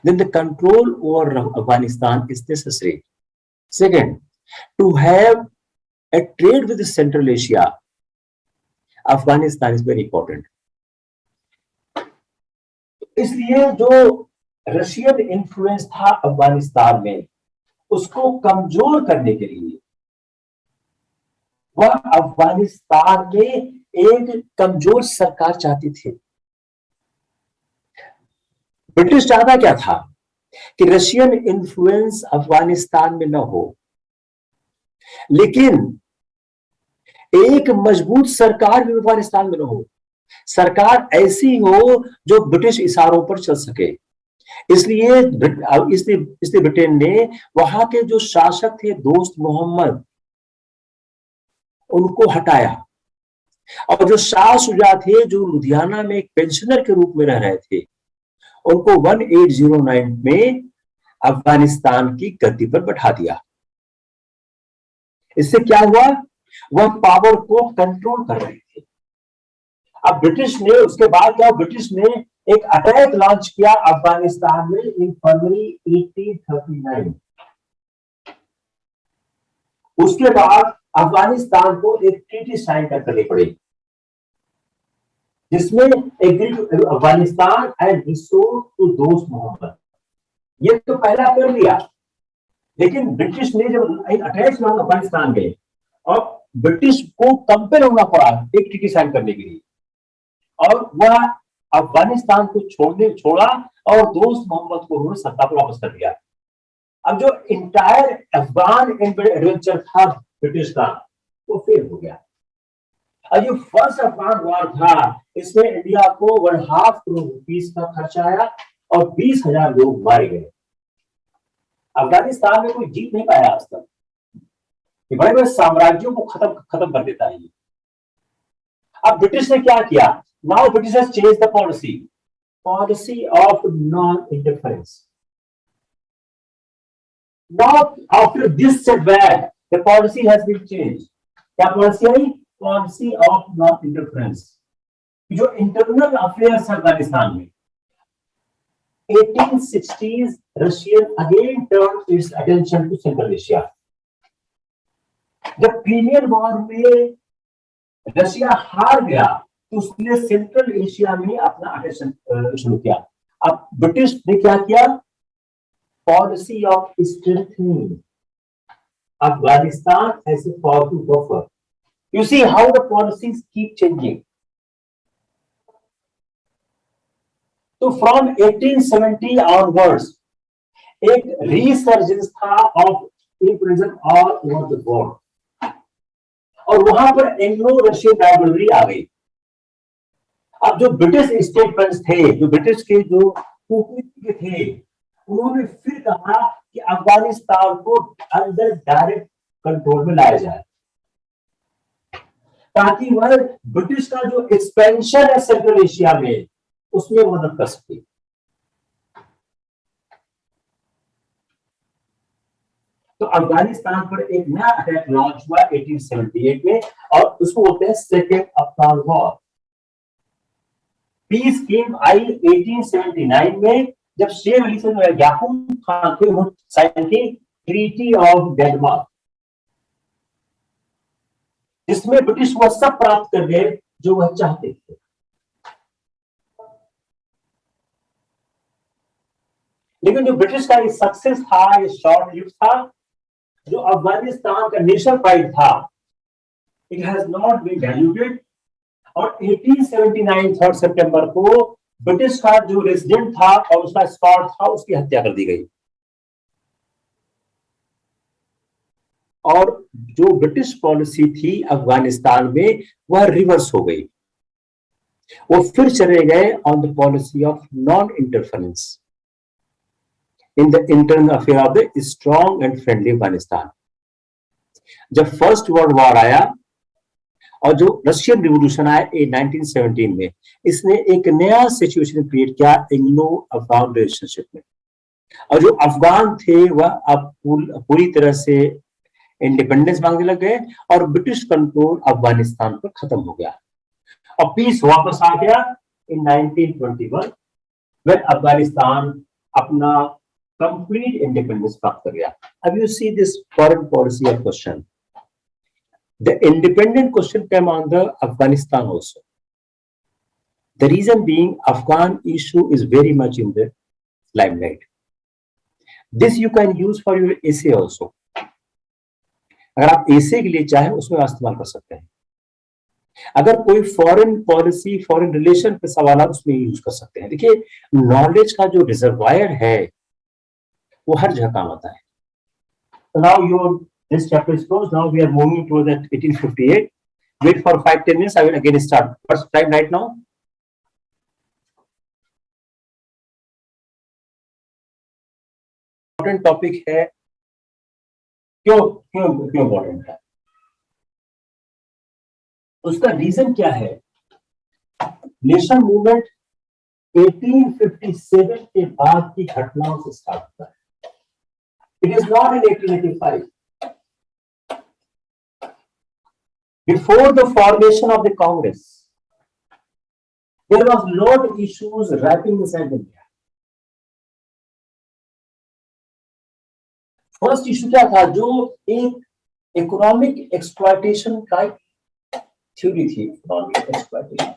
then the control over Afghanistan is necessary. Second, to have a trade with Central Asia, Afghanistan is very important. इसलिए जो Russian influence था अफगानिस्तान में, उसको कमजोर करने के लिए वह अफगानिस्तान में एक कमजोर सरकार चाहती थी। ब्रिटिश चाहता क्या था कि रशियन इन्फ्लुएंस अफगानिस्तान में न हो, लेकिन एक मजबूत सरकार भी अफगानिस्तान में न हो, सरकार ऐसी हो जो ब्रिटिश इशारों पर चल सके। इसलिए इसलिए ब्रिटेन ने वहां के जो शासक थे दोस्त मोहम्मद, उनको हटाया, और जो शाह शुजा थे जो लुधियाना में एक पेंशनर के रूप में रह रहे थे, उनको 1809 में अफगानिस्तान की गद्दी पर बैठा दिया। इससे क्या हुआ, वह पावर को कंट्रोल कर रहे थे। अब ब्रिटिश ने उसके बाद क्या, ब्रिटिश ने एक अटैक लॉन्च किया अफगानिस्तान में इन फरवरी 1839। उसके बाद अफगानिस्तान को एक ट्रीटी साइन करनी पड़ी, जिसमें अफगानिस्तान एंड रिस्टोर टू दोस्त मोहम्मद, ये तो पहला कर लिया। लेकिन ब्रिटिश ने जब अटैक किया अफगानिस्तान में, और ब्रिटिश को कंपेल होना पड़ा एक ट्रीटी साइन करने के लिए, और वह अफगानिस्तान को छोड़ा और दोस्त मोहम्मद को उन्होंने सत्ता पर वापस कर दिया। अब जो इंटायर अफगान एडवेंचर था ब्रिटिश का, वो फेल हो गया। और जो फर्स्ट अफगान वॉर था, इसमें इंडिया को 1.5 करोड़ रुपीस का खर्चा आया और 20,000 लोग मारे गए। अफगानिस्तान में कोई जीत नहीं पाया आज तक। ये बड़े बड़े साम्राज्यों को खत्म कर देता है। अब ब्रिटिश ने क्या किया, now British has changed the policy of non interference. Now, after this setback, the policy has been changed. क्या पॉलिसी आई, पॉलिसी ऑफ नॉन इंटरफेरेंस। जो इंटरनल अफेयर्स अफगानिस्तान में 1860s Russian again turn its attention to central Asia. जब Crimean war में Russia हार गया, तो उसने सेंट्रल एशिया में अपना अटेंशन शुरू किया। अब ब्रिटिश ने क्या किया, policy of strengthening Afghanistan as a powerful buffer. You see how the policies keep changing. So from 1870 onwards, एक resurgence था of imperialism all over the world, और वहां पर एंग्लो रशियन राइवलरी आ गई। अब जो ब्रिटिश स्टेटमेंट्स थे, जो ब्रिटिश के जो कूटनीतिज्ञ थे, उन्होंने फिर कहा कि अफगानिस्तान को अंदर डायरेक्ट कंट्रोल में लाया जाए, ताकि वह ब्रिटिश का जो एक्सपेंशन है सेंट्रल एशिया में, उसमें मदद कर सके। तो अफगानिस्तान पर एक नया अटैक लॉन्च हुआ 1878 में, और उसको बोलते हैं सेकेंड अफगान वॉर। पीस केम आई 1879 में, जब शेर अली से याकूब खान के साइन की ट्रीटी ऑफ डेनमार्क, जिसमें ब्रिटिश वह सब प्राप्त कर गए जो वह चाहते थे। लेकिन जो ब्रिटिश का ये सक्सेस था, ये शॉर्ट लिव्ड था। जो अफगानिस्तान का नेशनल प्राइड था, it has not been diluted. और 1879 3 सितंबर को ब्रिटिश का जो रेजिडेंट था और उसका स्कॉट था, उसकी हत्या कर दी गई। और जो ब्रिटिश पॉलिसी थी अफगानिस्तान में, वह रिवर्स हो गई। वो फिर चले गए on the policy of non interference in the internal affair of the strong and friendly Afghanistan. जब फर्स्ट वर्ल्ड वॉर आया और जो रशियन रिवॉल्यूशन आया 1917 में, इसने एक नया सिचुएशन क्रिएट किया एंग्लो अफगान रिलेशनशिप में। और जो अफगान थे वह अब पूरी तरह से इंडिपेंडेंस मांगने लग गए, और ब्रिटिश कंट्रोल अफगानिस्तान पर खत्म हो गया, और पीस वापस आ गया इन 1921, when अफगानिस्तान अपना कंप्लीट इंडिपेंडेंस प्राप्त कर गया। अब you see this foreign policy of question, the independent question came on the Afghanistan also. The reason being, Afghan issue is very much in the limelight. This you can use for your essay also. अगर आप essay के लिए चाहें, उसमें इस्तेमाल कर सकते हैं। अगर कोई फॉरेन पॉलिसी, फॉरेन रिलेशन पे सवाल है उसमें यूज कर सकते हैं। देखिए, नॉलेज का जो रिजर्वायर है वो हर जगह काम आता है। So now your this chapter is closed. Now we are moving to that 1858. Wait for 5-10 minutes. I will again start. What's time right now? Important topic है। क्यों क्यों क्यों इम्पोर्टेंट है? उसका रीजन क्या है? नेशन मूवमेंट 1857 के बाद की घटनाओं से स्टार्ट होता है। It is not in 1885। Before the formation of the Congress, there was lot of issues wrapping inside India. First issue क्या था? जो एक इकोनॉमिक एक्सप्लॉयटेशन का थ्योरी थी, economic exploitation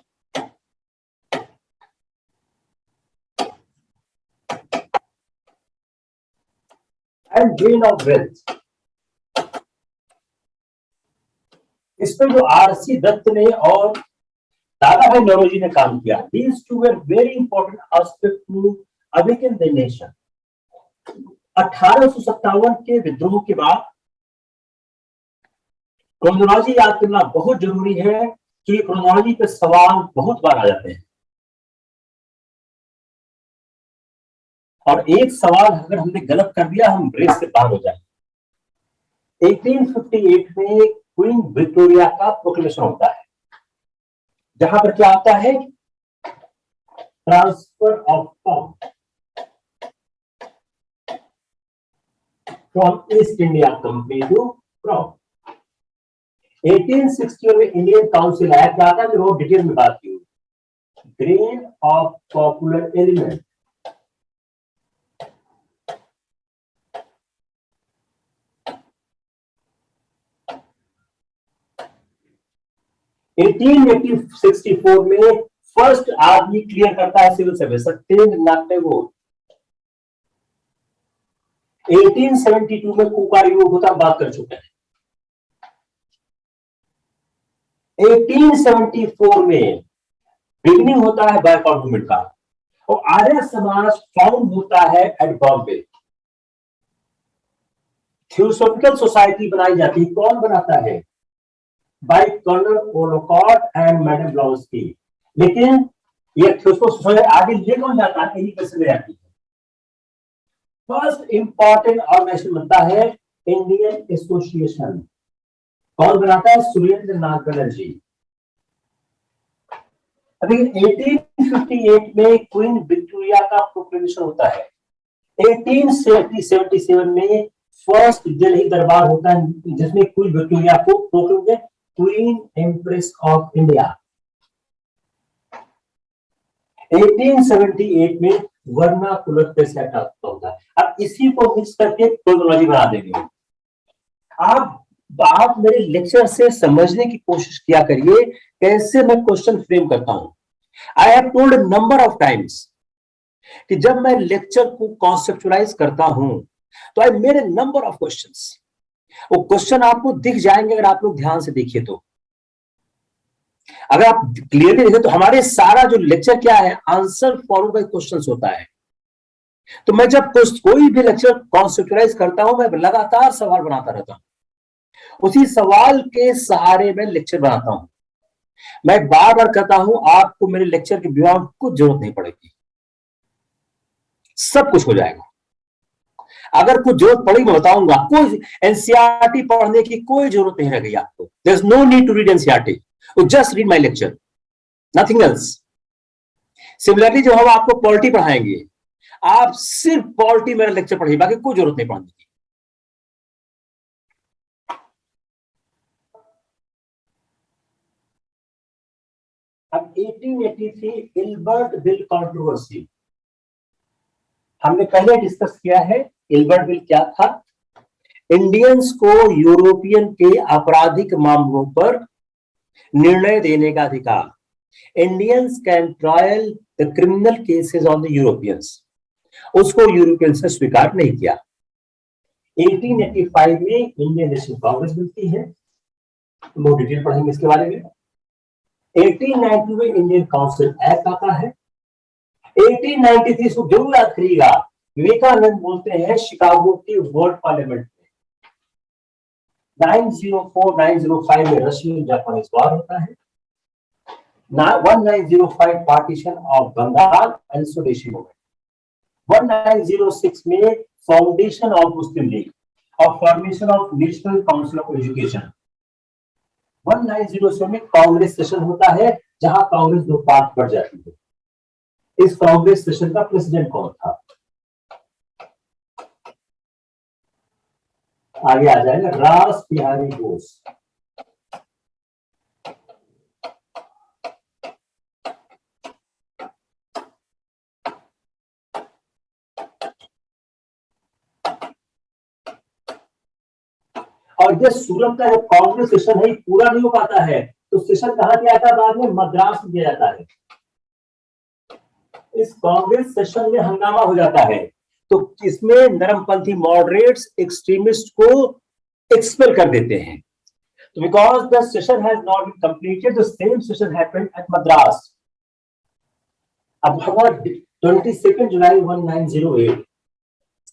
and gain of wealth. इस पर जो आरसी दत्त ने और दादा भाई नौरोजी ने काम किया, these two were very important aspect to awaken the nation। 1857 के विद्रोह के बाद क्रोनोलॉजी याद करना बहुत जरूरी है, क्योंकि क्रोनोलॉजी पे सवाल बहुत बार आ जाते हैं। और एक सवाल अगर हमने गलत कर दिया, हम रेस से पार हो जाएंगे। 1858 में क्वीन विक्टोरिया का प्रोक्लेमेशन होता है, जहां पर क्या आता है? Transfer of power from East India Company to crown. 1861 में इंडियन काउंसिल एक्ट आता है, जो डिटेल में बात की। Grain of popular element. Eighteen 64 में फर्स्ट आदमी क्लियर करता है सिविल सर्विस, सत्येंद्रनाथ टैगोर। 1872 में कुका युग होता, बात कर चुके हैं। 1874 में बिगनिंग होता है बैकवर्ड मूवमेंट का, और आर्य समाज फाउंड होता है एट बॉम्बे। थियोसॉफिकल सोसाइटी बनाई जाती है। कौन बनाता है? By colonel Olcott and madam Blavatsky. लेकिन ये थियोसॉफिकल सोसाइटी आगे ले कौन जाता है? यही कैसे ले जाती है। फर्स्ट इंपॉर्टेंट ऑर्गेनाइजेशन बनता है इंडियन एसोसिएशन। कौन बनाता है? सुरेंद्र नाथ बनर्जी। अभी 1858 में क्वीन विक्टोरिया का प्रोक्लेमेशन होता है। 1877 में फर्स्ट दिल्ली दरबार होता है, जिसमें क्वीन विक्टोरिया को proclaim queen empress of India. 1878 में वर्नाकुलर सेट होता है। अब इसी को मिक्स करके क्रोनोलॉजी बना देंगे। आप मेरे लेक्चर से समझने की कोशिश किया करिए कैसे मैं क्वेश्चन फ्रेम करता हूं। I have told number of times कि जब मैं लेक्चर को कॉन्सेप्चुअलाइज करता हूं तो I made a number of questions. वो क्वेश्चन आपको दिख जाएंगे अगर आप लोग ध्यान से देखिए तो। अगर आप क्लियरली देखें तो हमारे सारा जो लेक्चर क्या है, आंसर फॉलोड बाय क्वेश्चंस होता है। तो मैं जब कोई भी लेक्चर कॉन्सेप्चुअलाइज करता हूं, मैं लगातार सवाल बनाता रहता हूं, उसी सवाल के सहारे में लेक्चर बनाता हूं। मैं बार बार कहता हूं, आपको मेरे लेक्चर के बिना कुछ जरूरत नहीं पड़ेगी, सब कुछ हो जाएगा। अगर कुछ जरूरत पड़ी मैं बताऊंगा। कोई एनसीईआरटी पढ़ने की कोई जरूरत नहीं रह गई आपको। There is no need to read NCERT, just read my lecture, nothing else. Similarly जब हम आपको पॉलिटी पढ़ाएंगे, आप सिर्फ पॉलिटी मेरा लेक्चर पढ़िए, बाकी कोई जरूरत नहीं पढ़ने की। अब 1883 इल्बर्ट बिल कंट्रोवर्सी हमने पहले डिस्कस किया है। इल्बर्ट बिल क्या था? इंडियंस को यूरोपियन के आपराधिक मामलों पर निर्णय देने का अधिकार। Indians can trial the criminal cases on the Europeans. उसको यूरोपियन से स्वीकार नहीं किया। 1885 में इंडियन नेशनल कांग्रेस मिलती है, बहुत डिटेल पढ़ेंगे इसके बारे में। 1890 में इंडियन काउंसिल एक्ट आता है। 1893 को जरूर याद करिएगा, विवेकानंद बोलते हैं शिकागो की वर्ल्ड पार्लियामेंट में। 904-905 में रशियन जापानीज वॉर होता है। 1905 पार्टीशन ऑफ बंगाल एंड स्वदेशी मूवमेंट। 1906 में फाउंडेशन ऑफ मुस्लिम लीग और formation of national council of education. 1907 में कांग्रेस सेशन होता है, जहां कांग्रेस दो पार्ट बढ़ जाती है। इस कांग्रेस सेशन का प्रेसिडेंट कौन था? आगे आ जाएगा रास बिहारी बोस। और ये सूरत का कांग्रेस सेशन है, पूरा नहीं हो पाता है, तो सेशन कहां दिया जाता है? बाद में मद्रास में दिया जाता है। इस कांग्रेस सेशन में हंगामा हो जाता है, तो इसमें नरमपंथी मॉडरेट्स एक्सट्रीमिस्ट को एक्सपेल कर देते हैं। तो because the session has not been completed, the same session happened at Madras. अब हुआ 22 जुलाई 1908,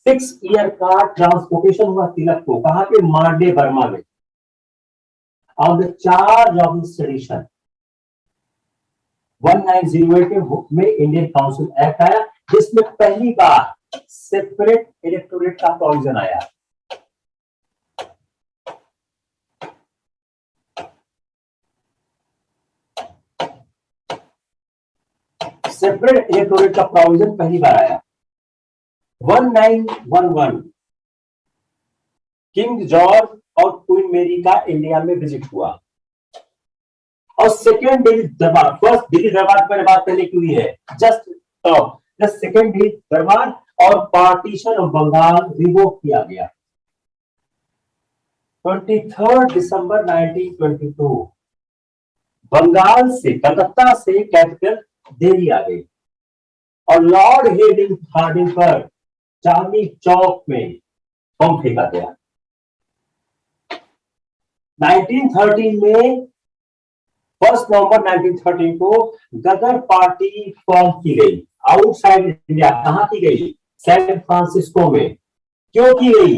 6 ईयर का ट्रांसपोर्टेशन हुआ तिलक को, कहां पे? मांडे बर्मा में, on the charge of sedition. 1908 में इंडियन काउंसिल एक्ट आया, जिसमें पहली बार सेपरेट इलेक्टोरेट का प्रोविजन आया। सेपरेट इलेक्टोरेट का प्रोविजन पहली बार आया। 1911 किंग जॉर्ज और क्वीन मेरी का इंडिया में विजिट हुआ। और सेकेंड दिल्ली दरबार, फर्स्ट दिल्ली दरबार पर बात पहले की हुई है, जस्ट सेकेंड दिल्ली दरबार और पार्टीशन ऑफ बंगाल रिवोक किया गया। 23 दिसंबर 1922 बंगाल से, कलकत्ता से कैपिटल दिल्ली आ गई और लॉर्ड हार्डिंग पर चांदनी चौक में बम फेंका गया। 1913 में 1 नवंबर 1913 को गदर पार्टी फॉर्म की गई आउटसाइड इंडिया। कहां की गई? सैन फ्रांसिस्को में। क्यों की गई?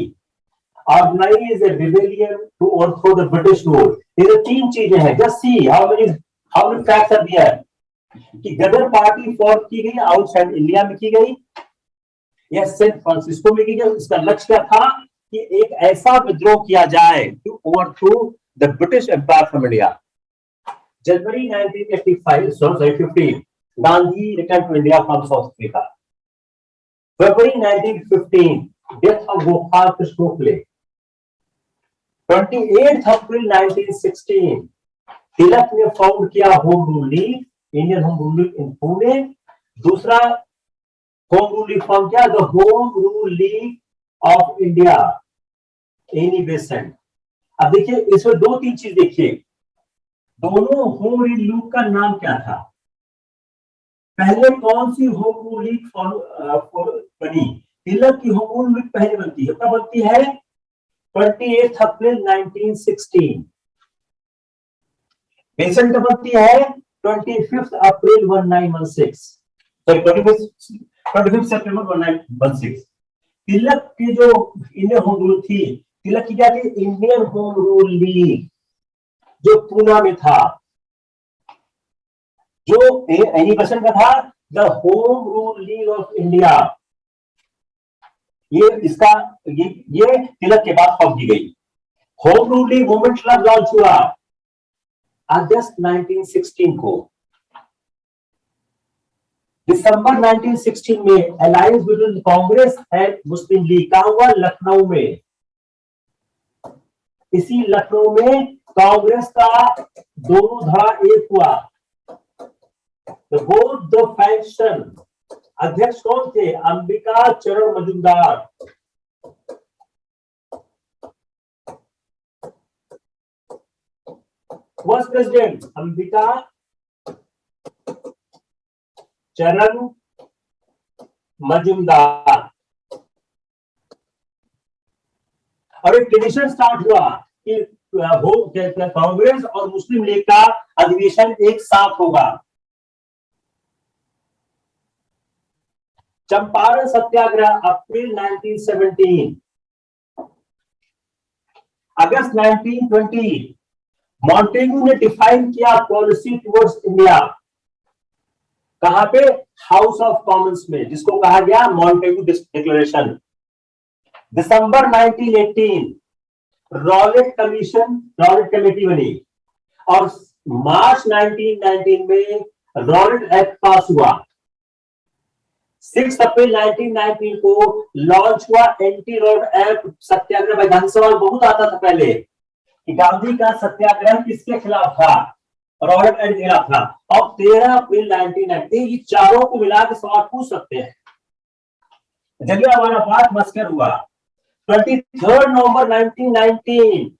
Organise a rebellion to overthrow the British rule. ये 3 चीजें हैं, just see how many facts are there. कि गदर पार्टी फॉर्म की गई आउटसाइड इंडिया में की गई या सैन फ्रांसिस्को में की गई। इसका लक्ष्य क्या था? कि एक ऐसा विद्रोह किया जाए to overthrow the British empire from India. January 1915 Gandhi return to India from South Africa. February 1915 death of Gopal Krishna Gokhale. 28 April 1916 Tilak ने फाउंड किया home rule league, Indian home rule league in Pune. दूसरा होम रूल लीग फॉर्म किया, the home rule league of India, Annie Besant. अब देखिए इसमें 2-3 चीज देखिए, दोनों होम रूल लीग का नाम क्या था? पहले कौन सी होम रूल लीग बनी? तिलक की होम रूल लीग पहले बनती है, कब बनती है? 28 अप्रैल 1916। बेसेंट कब बनती है? 25 अप्रैल 1916, सॉरी 25 सितंबर 1916। तिलक की जो इंडियन होम रूल थी, तिलक की क्या थी? इंडियन होम रूल लीग, जो पूना में था। जो एनी बेसेंट का था, the home rule league of India. ये तिलक के बाद फॉर्म की गई। Home rule league movement launch हुआ अगस्त 1916 को। दिसंबर 1916 में alliance between Congress and Muslim league कहां हुआ? लखनऊ में। इसी लखनऊ में कांग्रेस का दोनों धड़ा एक हुआ। बोथ द फैक्शन, अध्यक्ष कौन थे? अंबिका चरण मजूमदार। वाइस प्रेसिडेंट अंबिका चरण मजूमदार। और एक ट्रेडिशन स्टार्ट हुआ कि कांग्रेस और मुस्लिम लीग का अधिवेशन एक साथ होगा। चंपारण सत्याग्रह अप्रैल 1917, अगस्त 1920 मॉन्टेग्यू ने डिफाइन किया पॉलिसी टुवर्ड्स इंडिया, कहां पे? हाउस ऑफ कॉमन्स में, जिसको कहा गया मॉन्टेग्यू डिक्लेरेशन। दिसंबर 1918 रॉलेट कमेटी बनी और मार्च 1919 में रॉलेट एक्ट पास हुआ। 6 अप्रैल 1919 को लॉन्च हुआ एंटी रॉलेट एक्ट सत्याग्रह। भाई सवाल बहुत आता था पहले कि गांधी का सत्याग्रह किसके खिलाफ था? रॉलेट एक्ट के खिलाफ था। और 13 अप्रैल 1919 ये चारों को मिला के सवाल पूछ सकते हैं। जलियांवाला बाग मस्कर हुआ 23 नवंबर 1919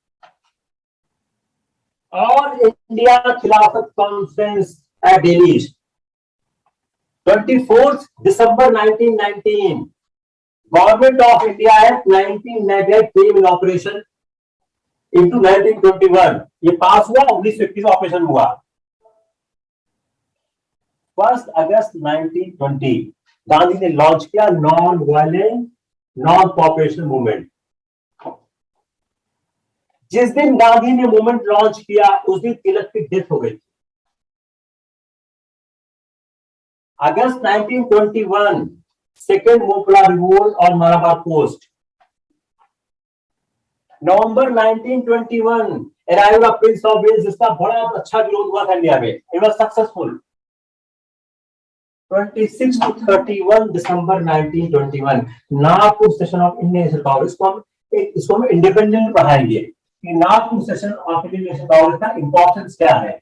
और India Khilafat conference at Delhi 24 दिसंबर 1919 government of India act 1998 came in operation into 1921 ये पास हुआ। 1921 में ऑपरेशन हुआ। 1 अगस्त 1920 गांधी ने लॉन्च किया non violent non cooperation movement. जिस दिन गांधी ने मूवमेंट लॉन्च किया उस दिन तिलक की डेथ हो गई। अगस्त 1921 सेकेंड मोपला रिवोल्ट और मलाबार पोस्ट। नवंबर 1921 arrival of Prince of Wales, जिसका बड़ा अच्छा विरोध हुआ था इंडिया में। It was successful. 26 to 31 दिसंबर 1921 Nagpur session of Indian National Congress. इसको हम इंडिपेंडेंट पढ़ाएंगे कि Nagpur session of Indian National Congress का इंपॉर्टेंस क्या है।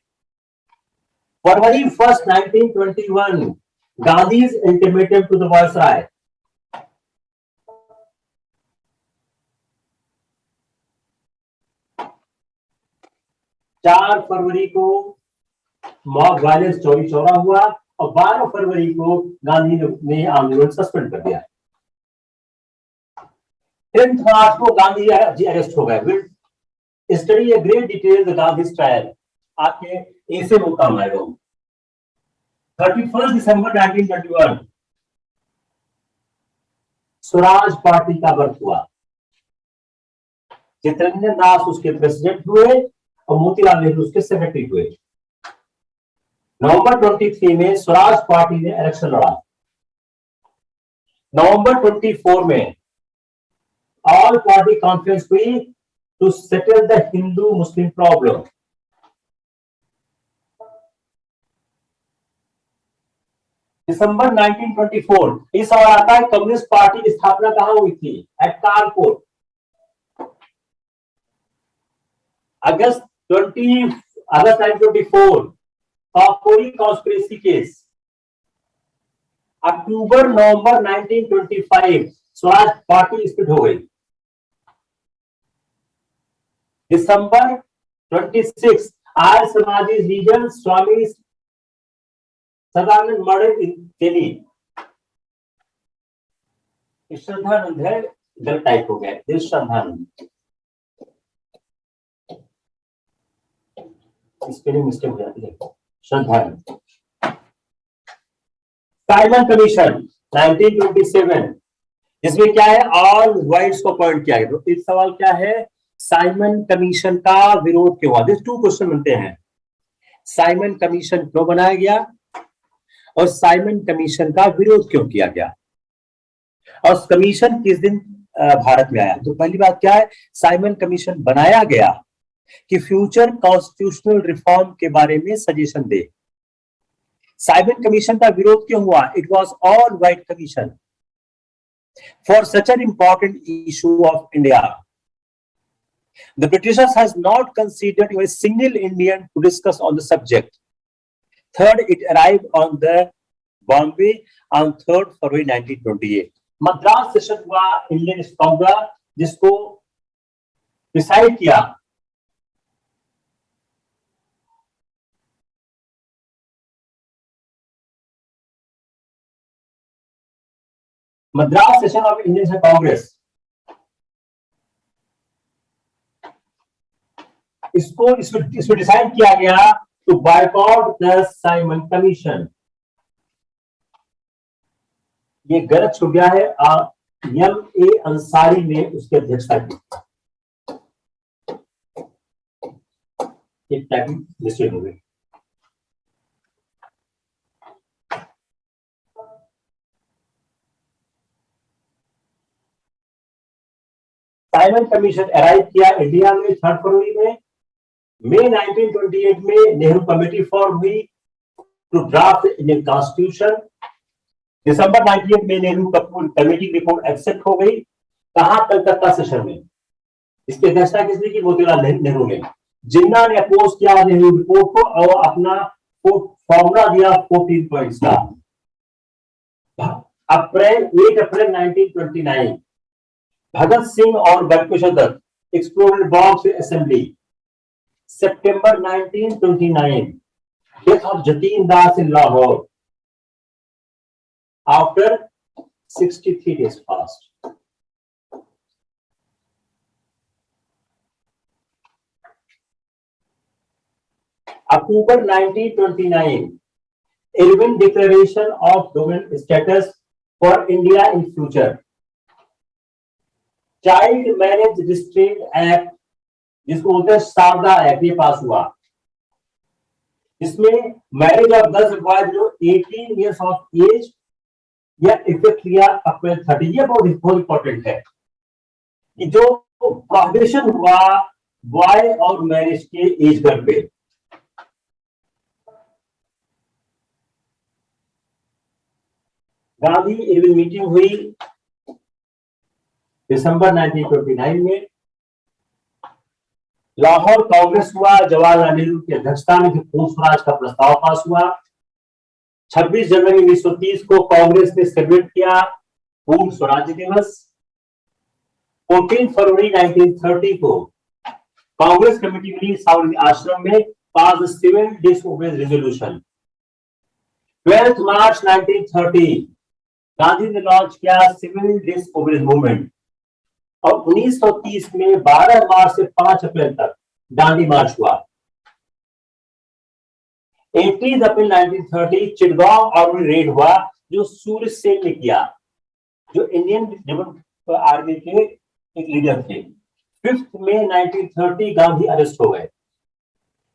फरवरी 1 1921 Gandhi's ultimatum to the Viceroy। 4 फरवरी को मॉब वायलेंस चौरी चौरा हुआ और 12 फरवरी को गांधी ने आंदोलन सस्पेंड कर दिया। 10 मार्च को गांधी जी अरेस्ट हो गए। Will study a great detail the Gandhi trial, आपके ऐसे वो काम आएगा। 31 दिसंबर 1921 स्वराज पार्टी का बर्थ हुआ। चित्तरंजन दास उसके प्रेसिडेंट हुए और मोतीलाल नेहरू उसके सेक्रेटरी हुए। नवंबर 23 में स्वराज पार्टी ने इलेक्शन लड़ा। नवंबर 24 में ऑल पार्टी कॉन्फ्रेंस हुई to settle the Hindu Muslim problem. December 1924 इस सवाल आता है कम्युनिस्ट पार्टी की स्थापना कहां हुई थी? एट कानपुर। अगस्त 1924 काकोरी कॉन्स्पिरेसी केस। अक्टूबर नवंबर 1925 स्वराज पार्टी स्प्लिट हो गई। दिसंबर 26 आर्य समाजी लीडर स्वामी सदानंद मर्डर इन दिल्ली। श्रद्धानंद है, गलत टाइप हो गया, श्रद्धानंद, स्पेलिंग मिस्टेक हो जाती है। श्रद्धानंद। साइमन कमीशन 1927 जिसमें क्या है? ऑल वाइट्स को अपॉइंट किया गया। तो इस सवाल क्या है? साइमन कमीशन का विरोध क्यों हुआ? दिस 2 क्वेश्चन बनते हैं। साइमन कमीशन क्यों बनाया गया और साइमन कमीशन का विरोध क्यों किया गया और कमीशन किस दिन भारत में आया? तो पहली बात क्या है? साइमन कमीशन बनाया गया कि फ्यूचर कॉन्स्टिट्यूशनल रिफॉर्म के बारे में सजेशन दे। साइमन कमीशन का विरोध क्यों हुआ? It was all white commission for such an important issue of India. The Britishers has not considered a single Indian to discuss on the subject. Third, it arrived on the Bombay on 3rd February 1928. Madras session हुआ Indian Congress जिसको decide किया Madras session of Indian Congress इसमें decide किया गया to boycott the Simon commission. ये गलत छूट गया है। एम ए अंसारी ने उसकी अध्यक्षता की। एक टाइपिंग मिस्टेक हो गई। साइमन कमीशन अराइव किया इंडिया में 3 फरवरी में। मई 1928 में नेहरू कमेटी फॉर्म हुई टू ड्राफ्ट इंडियन कॉन्स्टिट्यूशन। दिसंबर 98 में नेहरू कमेटी रिपोर्ट एक्सेप्ट हो गई। कहां? कलकत्ता सेशन में। इसकी अध्यक्षता किसने की? मोतीलाल नेहरू ने। जिन्ना ने अपोज किया नेहरू रिपोर्ट को और अपना फॉर्मूला दिया 14 पॉइंट्स का। 8 अप्रैल 1929 भगत सिंह और Bankimchandra Dutt exploded bombs in assembly. सितंबर 1929 death of Jatin Das in Lahore after 63 days fast. October 1929 Irwin Declaration of Dominant Status for India in Future. Child marriage restraint act, जिसको बोलते हैं शारदा एक्ट, ये पास हुआ। इसमें मैरिज ऑफ गर्ल्स बॉयज जो 18 years ऑफ एज या effect किया अप्रैल 30। ये बहुत इंपॉर्टेंट है कि जो प्रोहिबिशन हुआ बॉय और मैरिज के एज ग्रुप पे। गांधी इरविन मीटिंग हुई दिसंबर 1929 में। लाहौर कांग्रेस हुआ जवाहरलाल नेहरू की अध्यक्षता में, पूर्ण स्वराज का प्रस्ताव पास हुआ। 26 जनवरी 1930 को कांग्रेस ने सेलिब्रेट किया पूर्ण स्वराज दिवस। 14 फरवरी 1930 को कांग्रेस कमेटी मिली साबरमती आश्रम में, पास सिविल डिसओबीडियंस रेजोल्यूशन। 12 मार्च 1930 गांधी ने लॉन्च किया सिविल डिसओबीडियंस मूवमेंट। और 1930 में 12 मार्च से 5 अप्रैल तक दांडी मार्च हुआ। 18 अप्रैल 1930 चिटगांव आर्मी रेड हुआ, जो सूर्य सेन ने किया, जो इंडियन रिपब्लिक आर्मी के एक लीडर थे। 5 मई 1930 गांधी अरेस्ट हो गए।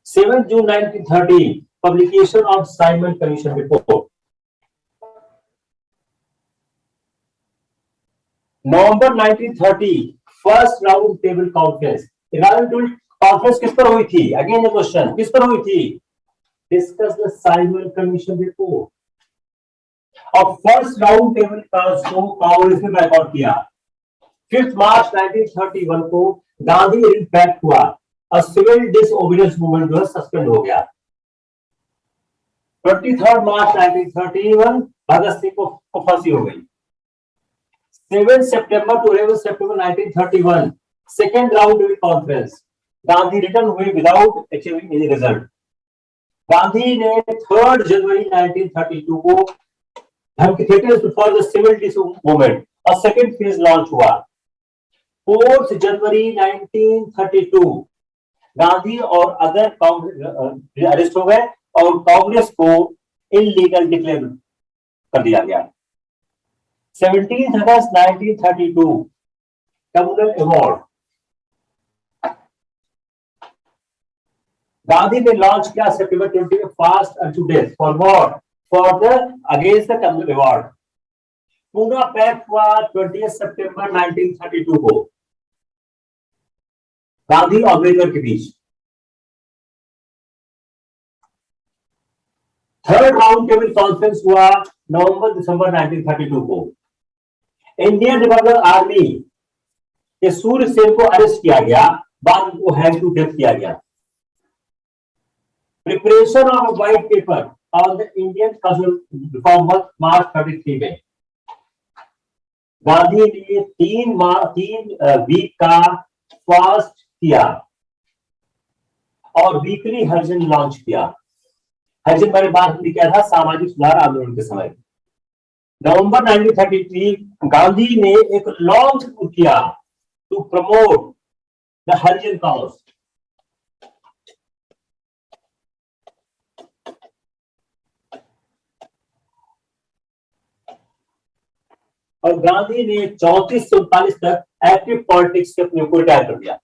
7 जून 1930 publication of Simon commission report. November 1930 first round table conference. Conference किस पर हुई थी? अगेन द क्वेश्चन, किस पर हुई थी? Discuss the Simon commission report. और फर्स्ट राउंड टेबल को कांग्रेस ने बायकॉट किया। 5 मार्च 1931 को गांधी इम्पैक्ट हुआ और सिविल डिसओबीडियंस मूवमेंट जो है सस्पेंड हो गया। 23 मार्च 1931 भगत सिंह को फांसी हो गई। 7 September to 11 September 1931 second round table conference. Gandhi return हुए without achieving any result. Gandhi ने 3 जनवरी 1932 को धमकी for the civil disobedience movement और सेकेंड फेज लॉन्च हुआ। 4 जनवरी 1932 गांधी और अदर कांग्रेस अरेस्ट हो गए और कांग्रेस को इलीगल डिक्लेयर कर दिया गया। 17 अगस्त 1932 कम्युनल अवार्ड गांधी ने लॉन्च किया सितंबर 20 fast unto death for what? For the against the communal award. Poona pact हुआ 20 सितंबर 1932 को गांधी और अम्बेडकर के बीच। थर्ड राउंड टेबल कॉन्फ्रेंस हुआ नवंबर दिसंबर 1932 को। इंडियन रिपब्लिक आर्मी के सूर्य सेन को अरेस्ट किया गया, बाद में उनको हैंग टू डेथ किया गया। Preparation of white paper on the Indian constitution reform March 33 में गांधी ने 3 वीक का फास्ट किया और वीकली हरिजन लॉन्च किया। हरिजन मैंने बात किया था सामाजिक सुधार आंदोलन के समय। नवंबर 1933 गांधी ने एक लॉन्च किया to promote the Harijan cause. और गांधी ने 34 से 39 तक एक्टिव पॉलिटिक्स से अपने को रिटायर कर दिया।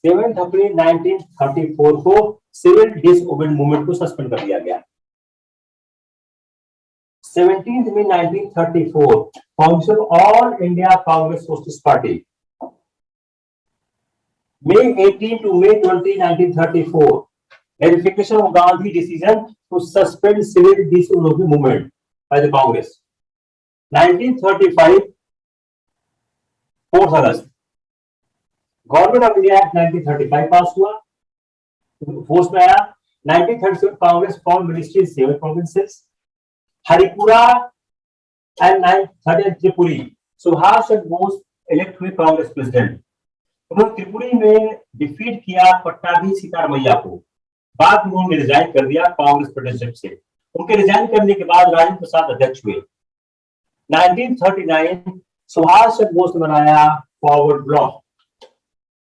सेवेंथ अप्रैल 1934 को सिविल डिसओबीडिएंट मूवमेंट को सस्पेंड कर दिया गया। 17 मई 1934 formation all India Congress socialist party. May 18 to May 20, 1934 ratification of Gandhi decision to suspend civil disobedience movement by the Congress। 1935 4th August government of India act 1935 पास हुआ, force में आया। 1937 Congress form ministry 7 provinces, Haripura and 930 Tripuri. Subhash Chandra Bose elect हुए Congress president. उन्होंने त्रिपुरी में defeat किया पट्टाभी सीतारमैया को। बाद में उन्होंने रिजाइन कर दिया कांग्रेस प्रेसिडेंटशिप से। उनके रिजाइन करने के बाद राजेंद्र प्रसाद अध्यक्ष हुए। 1939 सुभाष चंद्र बोस ने बनाया फॉरवर्ड ब्लॉक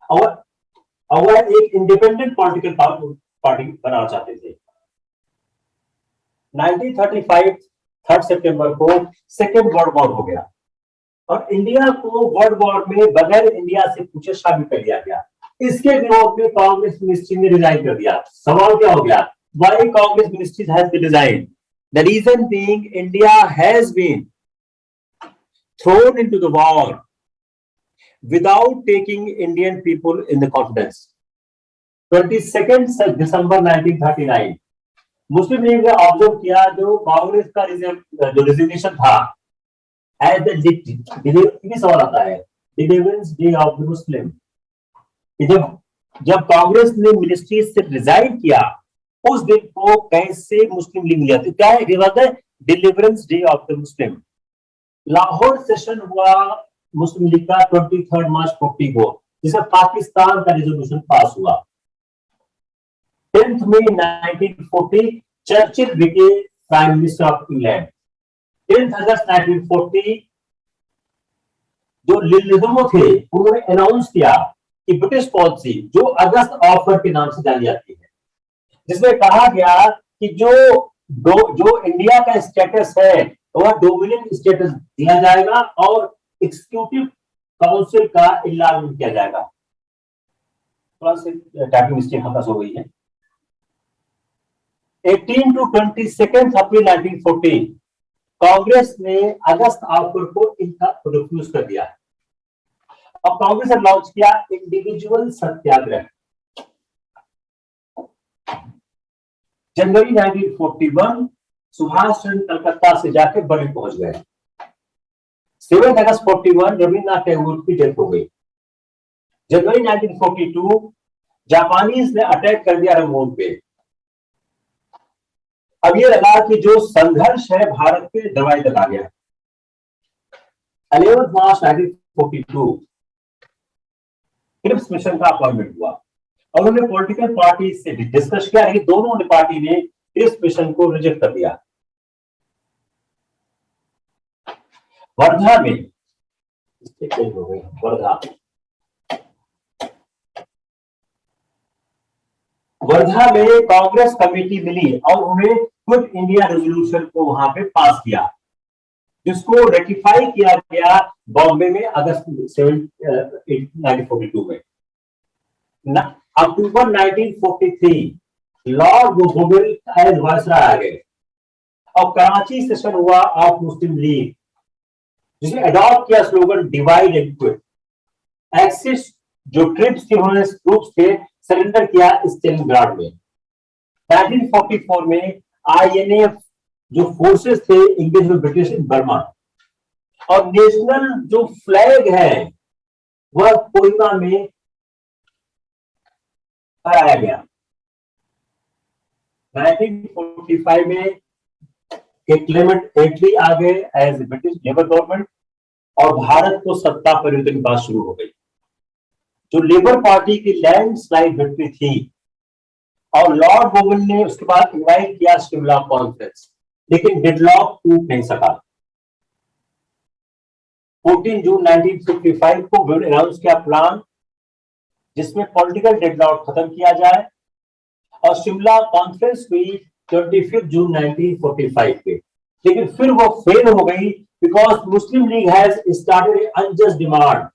और एक इंडिपेंडेंट पॉलिटिकल पार्टी बनाना चाहते थे। 1935 3 सितंबर को सेकेंड वर्ल्ड वॉर हो गया और इंडिया को वर्ल्ड वॉर में बगैर इंडिया से पूछे शामिल कर दिया गया। इसके विरोध में कांग्रेस मिनिस्ट्री ने रिजाइन कर दिया। सवाल क्या हो गया? Why Congress ministry has been resign? The reason being India has been thrown into the war without taking Indian people in the confidence। 22 दिसंबर 1939 मुस्लिम लीग ने ऑब्जर्व किया जो कांग्रेस का जो रिजिग्नेशन था एज द सवाल आता है deliverance day of the Muslim. जब कांग्रेस ने मिनिस्ट्री से रिजाइन किया उस दिन को कैसे मुस्लिम लीग लिया? क्या है? Deliverance day of the Muslim. Lahore session हुआ मुस्लिम लीग का 23 मार्च 40 को, जिसमें पाकिस्तान का रेजोल्यूशन पास हुआ। 10 मई 1940 चर्चिल बिके प्राइम मिनिस्टर ऑफ इंग्लैंड। 10 अगस्त 1940 जो लिबरल थे उन्होंने अनाउंस किया कि ब्रिटिश पॉलिसी जो अगस्त ऑफर के नाम से जानी जाती है, जिसमें कहा गया कि जो इंडिया का स्टेटस है वह डोमिनियन स्टेटस दिया जाएगा और एग्जीक्यूटिव काउंसिल का इलाज किया जाएगा। थोड़ा सा टाइपिंग मिस्टेक हमारे पास हो गई है। 18 to 22 अप्रैल 1940 कांग्रेस ने अगस्त ऑफर को इनका रिफ्यूज कर दिया और कांग्रेस ने लॉन्च किया इंडिविजुअल सत्याग्रह। जनवरी 1941 सुभाष चंद्र कलकत्ता से जाकर बम्बई पहुंच गए। 7 अगस्त 41 रविन्द्रनाथ टैगोर की डेथ हो गई। जनवरी 1942 जापानीज ने अटैक कर दिया रंगून पे। अब ये लगा कि जो संघर्ष है भारत के दवाई तक आ गया। 11 मार्च 1942 क्रिप्स मिशन का अपॉइंटमेंट हुआ और उन्होंने पॉलिटिकल पार्टी से डिस्कस किया, लेकिन दोनों पार्टी ने क्रिप्स मिशन को रिजेक्ट कर दिया। वर्धा में वर्धा में कांग्रेस कमेटी मिली और उन्हें क्विट इंडिया रेजोल्यूशन को वहां पे पास किया, जिसको रेटिफाई किया गया बॉम्बे में अगस्त 1942 में। अक्टूबर 1943 लॉर्ड बोवेल एज वायसराय आ गए और कराची सेशन हुआ ऑफ मुस्लिम लीग, जिसने अडॉप्ट किया slogan divide and quit. Axis जो ट्रिप्स थे उन्होंने ट्रूप्स थे सरेंडर किया स्टेलिनग्राड में। 1944 में आईएनएफ जो फोर्सेस थे engage with British in Burma और नेशनल जो फ्लैग है वह कोहिमा में फहराया गया। 1945 में क्लेमेंट एटली आ गए एज ब्रिटिश लेबर गवर्नमेंट और भारत को सत्ता परिवर्तन की बात शुरू हो गई। जो लेबर पार्टी की लैंडस्लाइड विक्ट्री थी और लॉर्ड बोवेल ने उसके बाद इनवाइट किया शिमला कॉन्फ्रेंस, लेकिन डेडलॉक टूट नहीं सका। 14 जून 1955 को बोवेल अनाउंस किया प्लान जिसमें पॉलिटिकल डेडलॉक खत्म किया जाए और शिमला कॉन्फ्रेंस हुई 25 जून 1945 पे, लेकिन फिर वो फेल हो गई because Muslim league has started unjust demand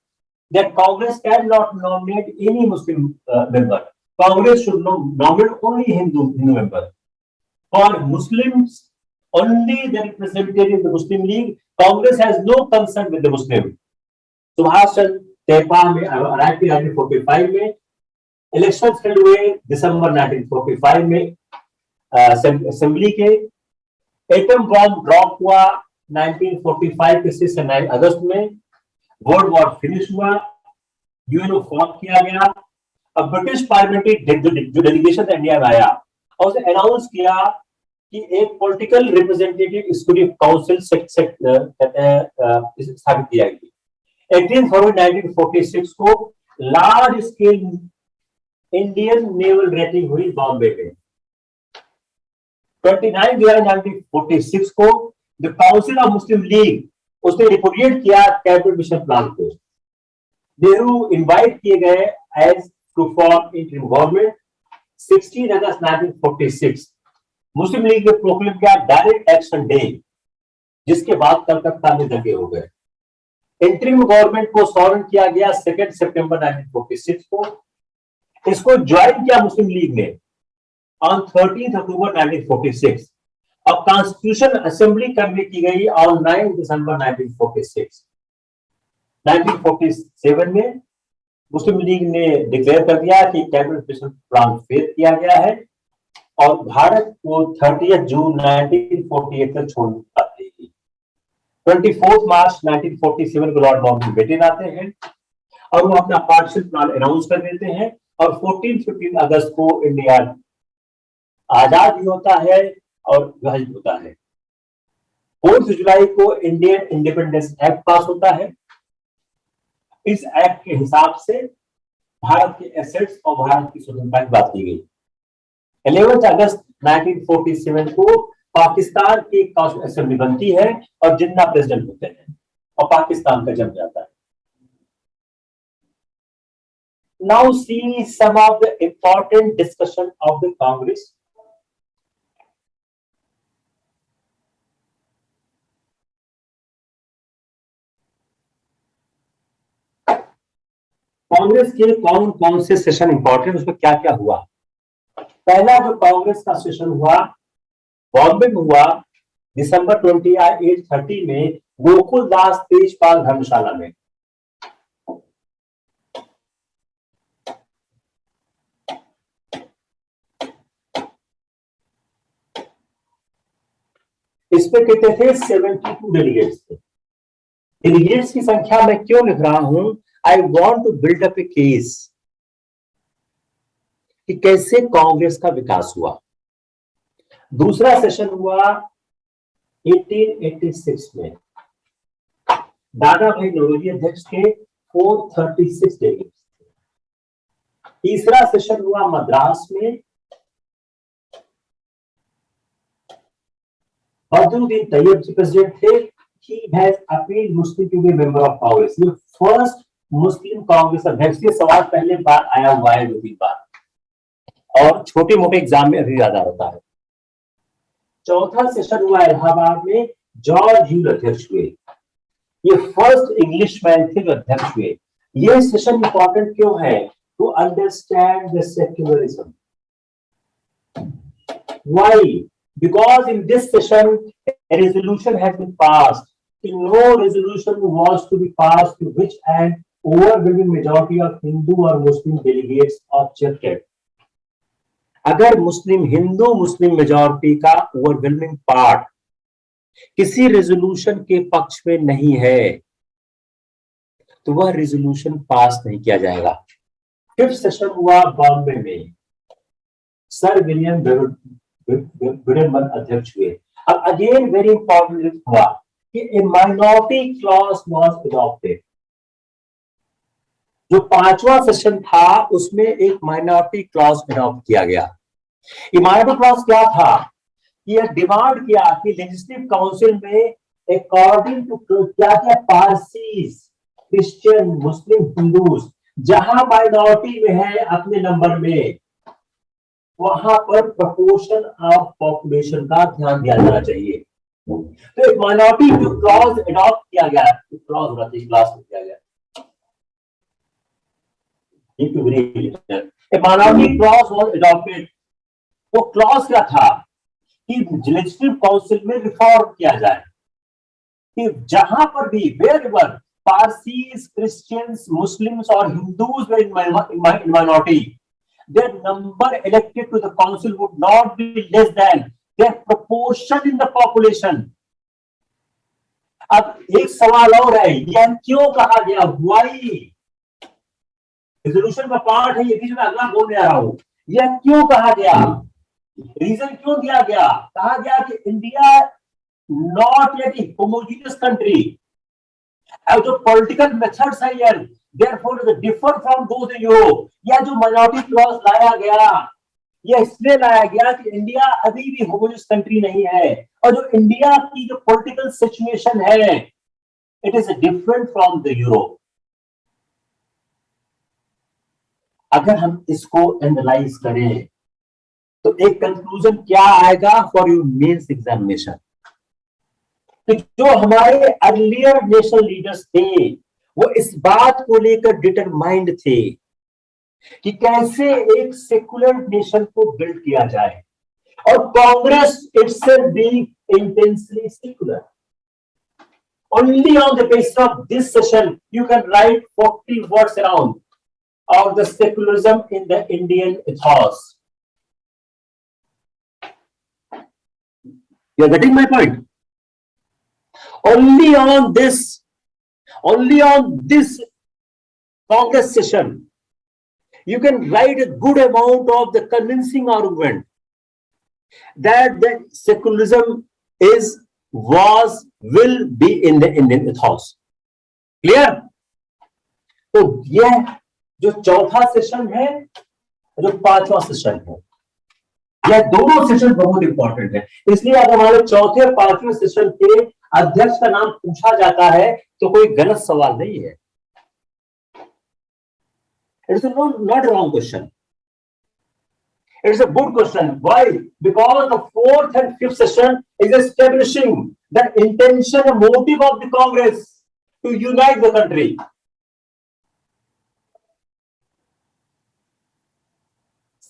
that Congress cannot nominate any Muslim member. Congress should nominate only Hindu member. For Muslims, only the representative of the Muslim League. Congress has no concern with the Muslim. Subhash Chandra Tepa में 1945 में election held हुए, दिसंबर 1945 में assembly के atom bomb drop हुआ 1945 के 6 अगस्त में, world war finish हुआ, UNO form किया गया। अब ब्रिटिश पार्लियामेंट्री जो डेलीगेशन इंडिया में आया और उसे अनाउंस किया कि एक पॉलिटिकल रिप्रेजेंटेटिव एक्जीक्यूटिव काउंसिल स्थापित किया गया। 18 फरवरी 1946 को large scale Indian naval rating हुई बॉम्बे में। 29 जुलाई 1946 को the council of Muslim League उसने रिपोर्ट किया कैबिनेट मिशन प्लान को। नेहरू इनवाइट किए गए as to form interim government. 16 अगस्त 1946 मुस्लिम लीग ने प्रोक्लेम किया डायरेक्ट एक्शन डे, जिसके बाद कलकत्ता में दंगे हो गए। इंटरिम गवर्नमेंट को सॉर्न किया गया 2 सितंबर 1946 को। इसको ज्वाइन किया मुस्लिम लीग ने ऑन 13 अक्टूबर 1946। अब कॉन्स्टिट्यूशन असेंबली करने की गई ऑन 9 दिसंबर 1946। 1947 में मुस्लिम लीग ने डिक्लेयर कर दिया कि कैबिनेट मिशन प्लान फेल किया गया है और भारत को 30 जून 1948 तक छोड़नी देगी। 24 मार्च 1947 को लॉर्ड माउंटबेटन आते हैं और वो अपना पार्शियल प्लान अनाउंस कर देते हैं और 14-15 अगस्त को इंडिया आजाद भी होता है और विभाजित होता है। 4 जुलाई को इंडियन इंडिपेंडेंस एक्ट पास होता है। इस एक्ट के हिसाब से भारत के एसेट्स और भारत की स्वतंत्रता की बात की गई। 11 अगस्त 1947 को पाकिस्तान की कॉन्स्टिट्यूशन असेंबली बनती है और जिन्ना प्रेसिडेंट होते हैं और पाकिस्तान का जम जाता है। Now see some of the important discussion of the Congress. Congress के कौन कौन से सेशन इंपॉर्टेंट, उसमें क्या क्या हुआ। पहला जो कांग्रेस का सेशन हुआ बॉम्बे में हुआ दिसंबर 28-30 में गोकुल दास तेजपाल धर्मशाला में। इसमें कितने थे? 72 डेलीगेट्स थे। डेलीगेट्स की संख्या मैं क्यों लिख रहा हूं? I want to build up a case कि कैसे कांग्रेस का विकास हुआ। दूसरा सेशन हुआ 1886 में, दादा भाई नौरोजी अध्यक्ष के 436 डेलीगेट्स थे। तीसरा सेशन हुआ मद्रास में, बदरुद्दीन तैयब जी प्रेसिडेंट थे। He has appealed Muslim to be a member of Congress. ये फर्स्ट मुस्लिम कांग्रेस अध्यक्ष। ये सवाल पहले बार आया हुआ है 2-3 बार और छोटे मोटे एग्जाम में अभी ज्यादा होता है। चौथा सेशन हुआ इलाहाबाद में, जॉर्ज ह्यूल अध्यक्ष हुए। ये फर्स्ट इंग्लिश मैन थे जो अध्यक्ष हुए। ये सेशन इंपॉर्टेंट क्यों है? To understand the secularism. Why? Because in this session a resolution has been passed. No resolution was to be passed to which an overwhelming majority of Hindu or Muslim delegates objected. अगर मुस्लिम Hindu Muslim majority का overwhelming part किसी resolution के पक्ष में नहीं है तो वह रेजोल्यूशन पास नहीं किया जाएगा। फिफ्थ सेशन हुआ बॉम्बे में, सर विलियम ब्रिडमन अध्यक्ष हुए। अब अगेन वेरी इंपॉर्टेंट हुआ कि ए माइनॉरिटी क्लॉज वाज अडॉप्टेड। जो 5वां सेशन था उसमें एक माइनॉरिटी क्लॉज अडॉप्ट किया गया। ये माइनॉरिटी क्लॉज क्या था? यह डिमांड किया कि लेजिस्लेटिव काउंसिल में अकॉर्डिंग टू क्या क्या पारसीज, क्रिश्चियन, मुस्लिम, हिंदूज जहां माइनॉरिटी में है अपने नंबर में वहां पर प्रपोर्शन ऑफ पॉपुलेशन का ध्यान दिया जाना चाहिए। तो एक माइनॉरिटी जो क्लॉज एडॉप्ट किया गया, क्लॉज होना चाहिए, क्लास में किया गया, माइनॉरिटी क्लॉज वाज एडॉप्टेड। वो क्लॉज क्या था कि लेजिस्लेटिव काउंसिल में रिफॉर्म किया जाए कि जहां पर भी वेयरएवर पारसीज, क्रिश्चियंस, मुस्लिम्स और Hindus in minority, their number elected to the council would not be less than their proportion in the population. अब एक सवाल और है, यह क्यों कहा गया? व्हाई? रेजोल्यूशन का पार्ट है ये, बीच में अगला बोलने आ रहा हूं। यह क्यों कहा गया? रीजन क्यों दिया गया? कहा गया कि India not yet a homogeneous country. अब जो पॉलिटिकल मेथड्स है यार, therefore it is different from those in Europe. यह जो माइनॉरिटी क्लॉज लाया गया, यह इसलिए लाया गया कि इंडिया अभी भी होमोजेनियस कंट्री नहीं है, और जो इंडिया की जो पॉलिटिकल सिचुएशन है, it is different from the Europe. अगर हम इसको एनालाइज करें तो एक कंक्लूजन क्या आएगा फॉर योर मेंस एग्जामिनेशन? तो जो हमारे अर्लियर नेशनल लीडर्स थे वो इस बात को लेकर डिटरमाइंड थे कि कैसे एक सेकुलर नेशन को बिल्ड किया जाए, और Congress itself being intensely secular. Only on the basis of this session you can write 40 words around of the secularism in the Indian ethos. You are getting my point? Only on this Congress session, you can write a good amount of the convincing argument that the secularism will be in the Indian ethos. Clear? तो यह जो चौथा session है, जो पांचवा session है, यह दोनों सेशन बहुत इंपॉर्टेंट है। इसलिए अगर हमारे चौथे पांचवें सेशन के अध्यक्ष का नाम पूछा जाता है तो कोई गलत सवाल नहीं है। It is not a wrong question. It is a good question. Why? Because the fourth and fifth session is establishing the intention and motive of the Congress to unite the country.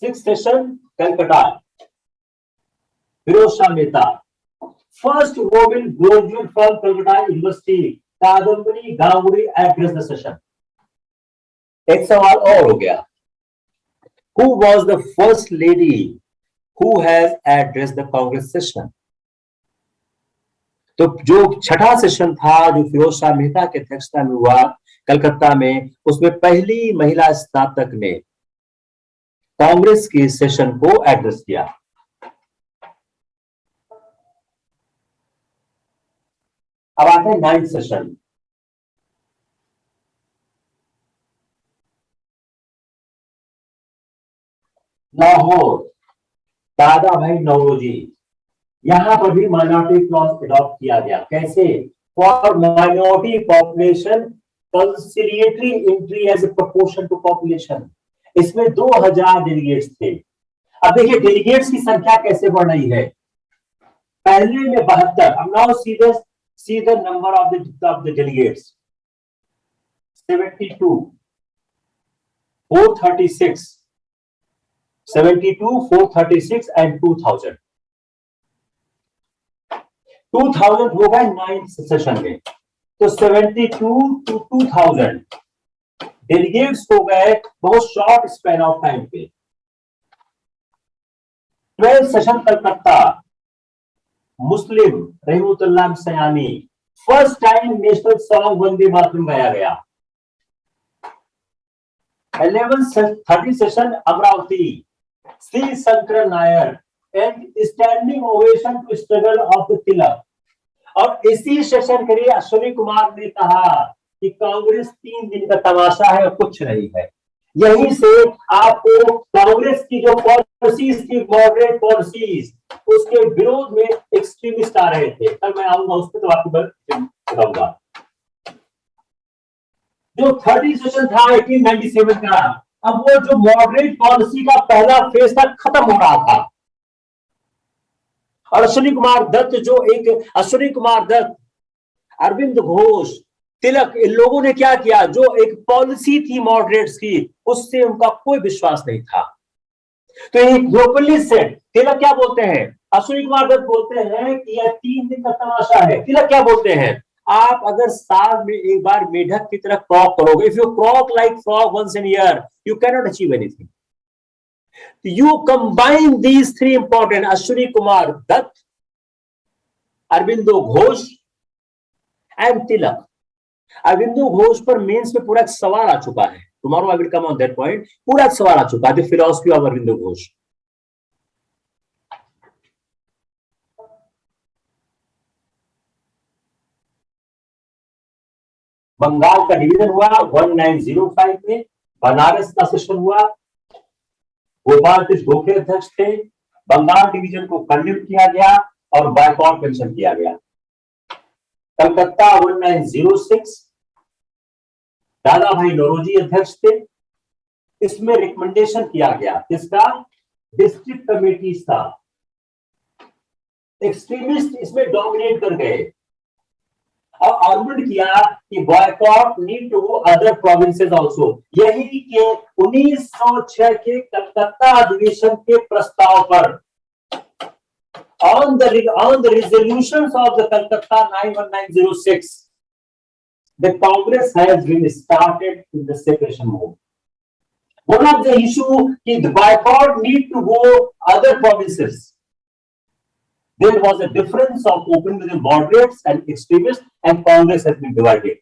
Sixth session, Calcutta. Firoz Shah Mehta, first woman graduate from Calcutta University, Kadambari Ganguly addressed the session. एक सवाल और हो गया, who was the first lady who has addressed the Congress session? तो जो छठा session था जो फिरोज शाह मेहता के अध्यक्षता में हुआ कलकत्ता में, उसमें पहली महिला स्नातक ने कांग्रेस के सेशन को एड्रेस किया। अब आते हैं ninth session. Lahore, Dadabhai Naoroji, यहां पर भी माइनॉरिटी क्लॉज एडॉप्ट किया गया। कैसे? For minority population conciliatory entry as a proportion to population. इसमें 2000 डेलीगेट्स थे। अब देखिए डेलीगेट्स की संख्या कैसे बढ़ रही है। पहले में 72, अब now see the number of the delegates. 72, 436, 72, 436 and 2000 हो गए 9th सेशन में। तो 72 to 2000 डेलीगेट्स हो गए बहुत शॉर्ट स्पैन ऑफ टाइम पे। 12th session Calcutta, Muslim Rahmatullah Sayani, first time national song Vande Mataram गाया गया। 11th session Amravati, Shri Shankar Nair and standing ovation to struggle of the Tilak. और इसी सेशन के लिए अश्विनी कुमार ने कहा कि कांग्रेस 3 दिन का तमाशा है और कुछ नहीं है। यहीं से आपको कांग्रेस की जो पॉलिसीज थी, मॉडरेट पॉलिसीज, उसके विरोध में एक्सट्रीमिस्ट आ रहे थे। कल मैं आऊंगा उस पर तो आपको बताऊंगा। जो 30 सेशन था 1897 का, अब वो जो मॉडरेट पॉलिसी का पहला फेज था खत्म हो रहा था, और अश्विनी कुमार दत्त, अरविंद घोष, तिलक, इन लोगों ने क्या किया, जो एक पॉलिसी थी मॉडरेट्स की, उससे उनका कोई विश्वास नहीं था। तो ये ग्लोबली सेट, तिलक क्या बोलते हैं, अश्विनी कुमार दत्त बोलते हैं कि यह 3 दिन का तमाशा है। तिलक क्या बोलते हैं, आप अगर साल में एक बार मेढक की तरह क्रॉक करोगे, if you croak like frog once in year, you can not achieve anything. You combine these three important, Ashwini Kumar Dutt, Arvindo Ghosh and Tilak. Aurobindo Ghosh पर मेंस में पूरा एक सवाल आ चुका है, tomorrow I will come on that point, पूरा एक सवाल आ चुका है, the philosophy of Aurobindo Ghosh. Bengal का डिवीजन हुआ 1905 में, बनारस का सेशन हुआ, गोपाल कृष्ण गोखले अध्यक्ष थे, बंगाल डिवीजन को कंडेम किया गया और बायकॉट मेंशन किया गया। कलकत्ता 1906, दादा भाई नौरोजी अध्यक्ष थे, इसमें रिकमेंडेशन किया गया, किसका, डिस्ट्रिक्ट कमेटी था। एक्सट्रीमिस्ट इसमें डोमिनेट कर गए और आर्गुमेंट किया कि boycott need to go other provinces also. यही के 1906 के कलकत्ता अधिवेशन के प्रस्ताव पर, on the resolutions of the Calcutta 91906, the Congress has been started in the separation mode. One of the issue is the boycott need to go other provinces. There was a difference of open with the moderates and extremists, and Congress has been divided.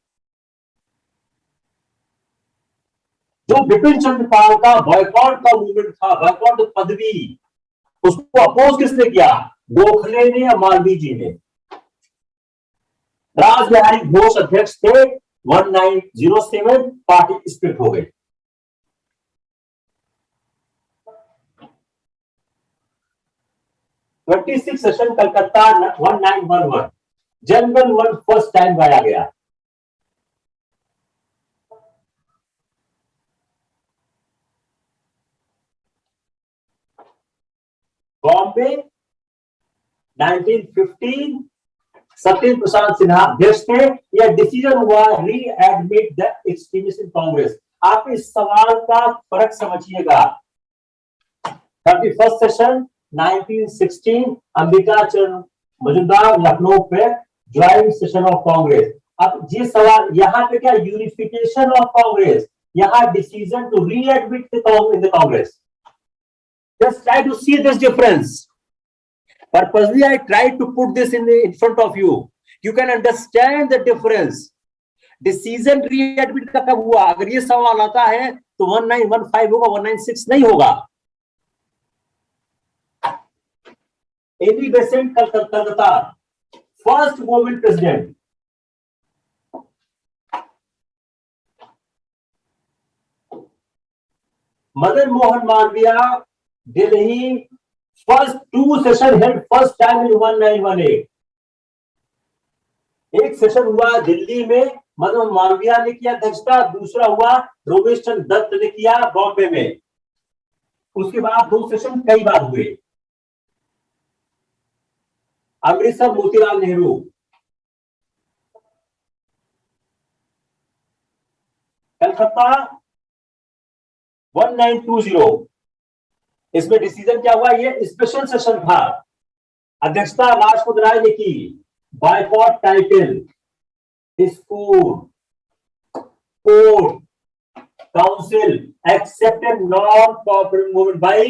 जो बिपिन चंद्र पाल का boycott का movement था, boycott पदवी, उसको oppose किसने किया, गोखले ने या मालवीय जी ने। राज बिहारी घोष अध्यक्ष थे, 1907 पार्टी स्प्लिट हो गई। Session Calcutta 1911, general one first time गाया गया। बॉम्बे 1915, सत्येंद्र प्रसाद सिन्हा अध्यक्ष थे, यह डिसीजन हुआ रीएडमिट द एक्सट्रीमिस्ट इन कांग्रेस। आप इस सवाल का फर्क समझिएगा। 31st सेशन 1916, अंबिका चरण मजुमदार लखनऊ पे ज्वाइंट सेशन ऑफ कांग्रेस। अब ये सवाल यहाँ पे क्या, यूनिफिकेशन ऑफ कांग्रेस, यहाँ decision to readmit the Congress. Just try to see this difference. Purposely, I tried to put this in front of you. You can understand the difference. Decision readmit का कब हुआ? अगर ये सवाल आता है तो 1915 होगा, 1996 नहीं होगा। Annie Besant Calcutta, first women president. Madan Mohan Malaviya, Delhi, first 2 session head first time in 1918। एक सेशन हुआ दिल्ली में, मदन मालवीय ने किया अध्यक्षता, दूसरा हुआ रोमेश चंद्र दत्त ने किया बॉम्बे में। उसके बाद 2 सेशन कई बार हुए। अमृतसर मोतीलाल नेहरू, कलकत्ता 1920, इसमें डिसीजन क्या हुआ, ये स्पेशल सेशन था, अध्यक्षता लाजपत राय ने की। Boycott title, school, court, council accepted non cooperative movement by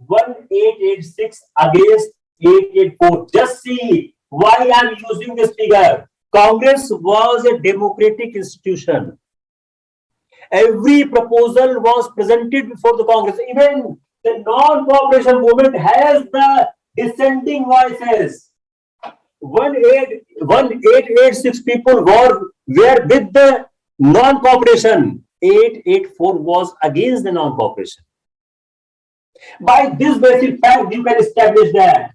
1886 against 884. Just see why I am using this figure. Congress was a democratic institution. Every proposal was presented before the Congress. Even the non-cooperation movement has the dissenting voices. 1886 people were with the non-cooperation. 884 was against the non-cooperation. By this basic fact, you can establish that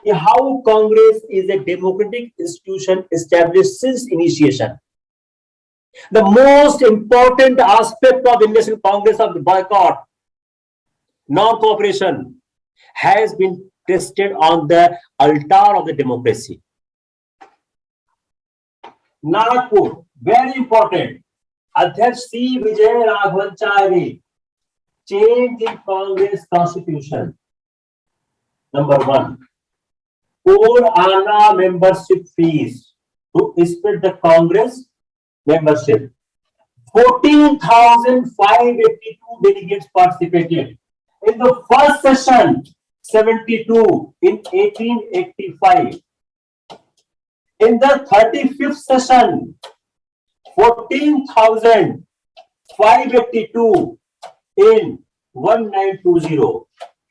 how Congress is a democratic institution established since initiation. The most important aspect of Indian National Congress of the boycott, non-cooperation, has been tested on the altar of the democracy. Nagpur, very important. Adhyaksh C. Vijay Raghavan change in Congress constitution. Number 1, Code Ana membership fees to split the Congress membership. 14,582 delegates participated in the first session, 72 in 1885. In the 35th session, 14,582 in 1920.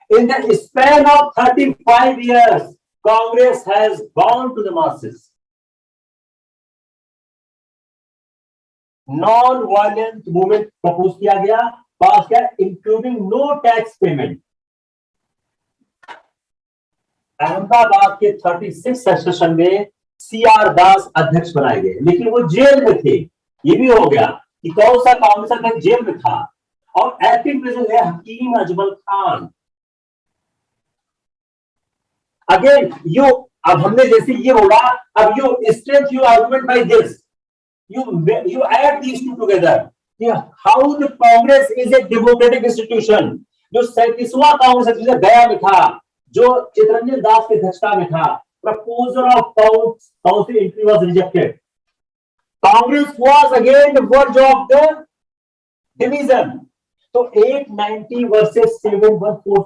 In the span of 35 years, Congress has gone to the masses. Non-violent movement propose किया गया, पास किया, including no tax payment. Ahmedabad के 36 session में CR दास अध्यक्ष बनाए गए, लेकिन वो जेल में थे. ये भी हो गया कि कौन सा कांग्रेस अध्यक्ष जेल में था. और एक्टिंग प्रेसिडेंट है हकीम अजमल खान. अगेन यू, अब हमने जैसे ये बोला, अब you strength you argument by this, you add these two together. How the Congress is a democratic institution. जो 37वां कांग्रेस अधिवेशन गया में था, जो चितरंजन दास की अध्यक्षता में था, proposal of council entry was rejected. Congress was again the verge of the division. तो 890 versus 1740,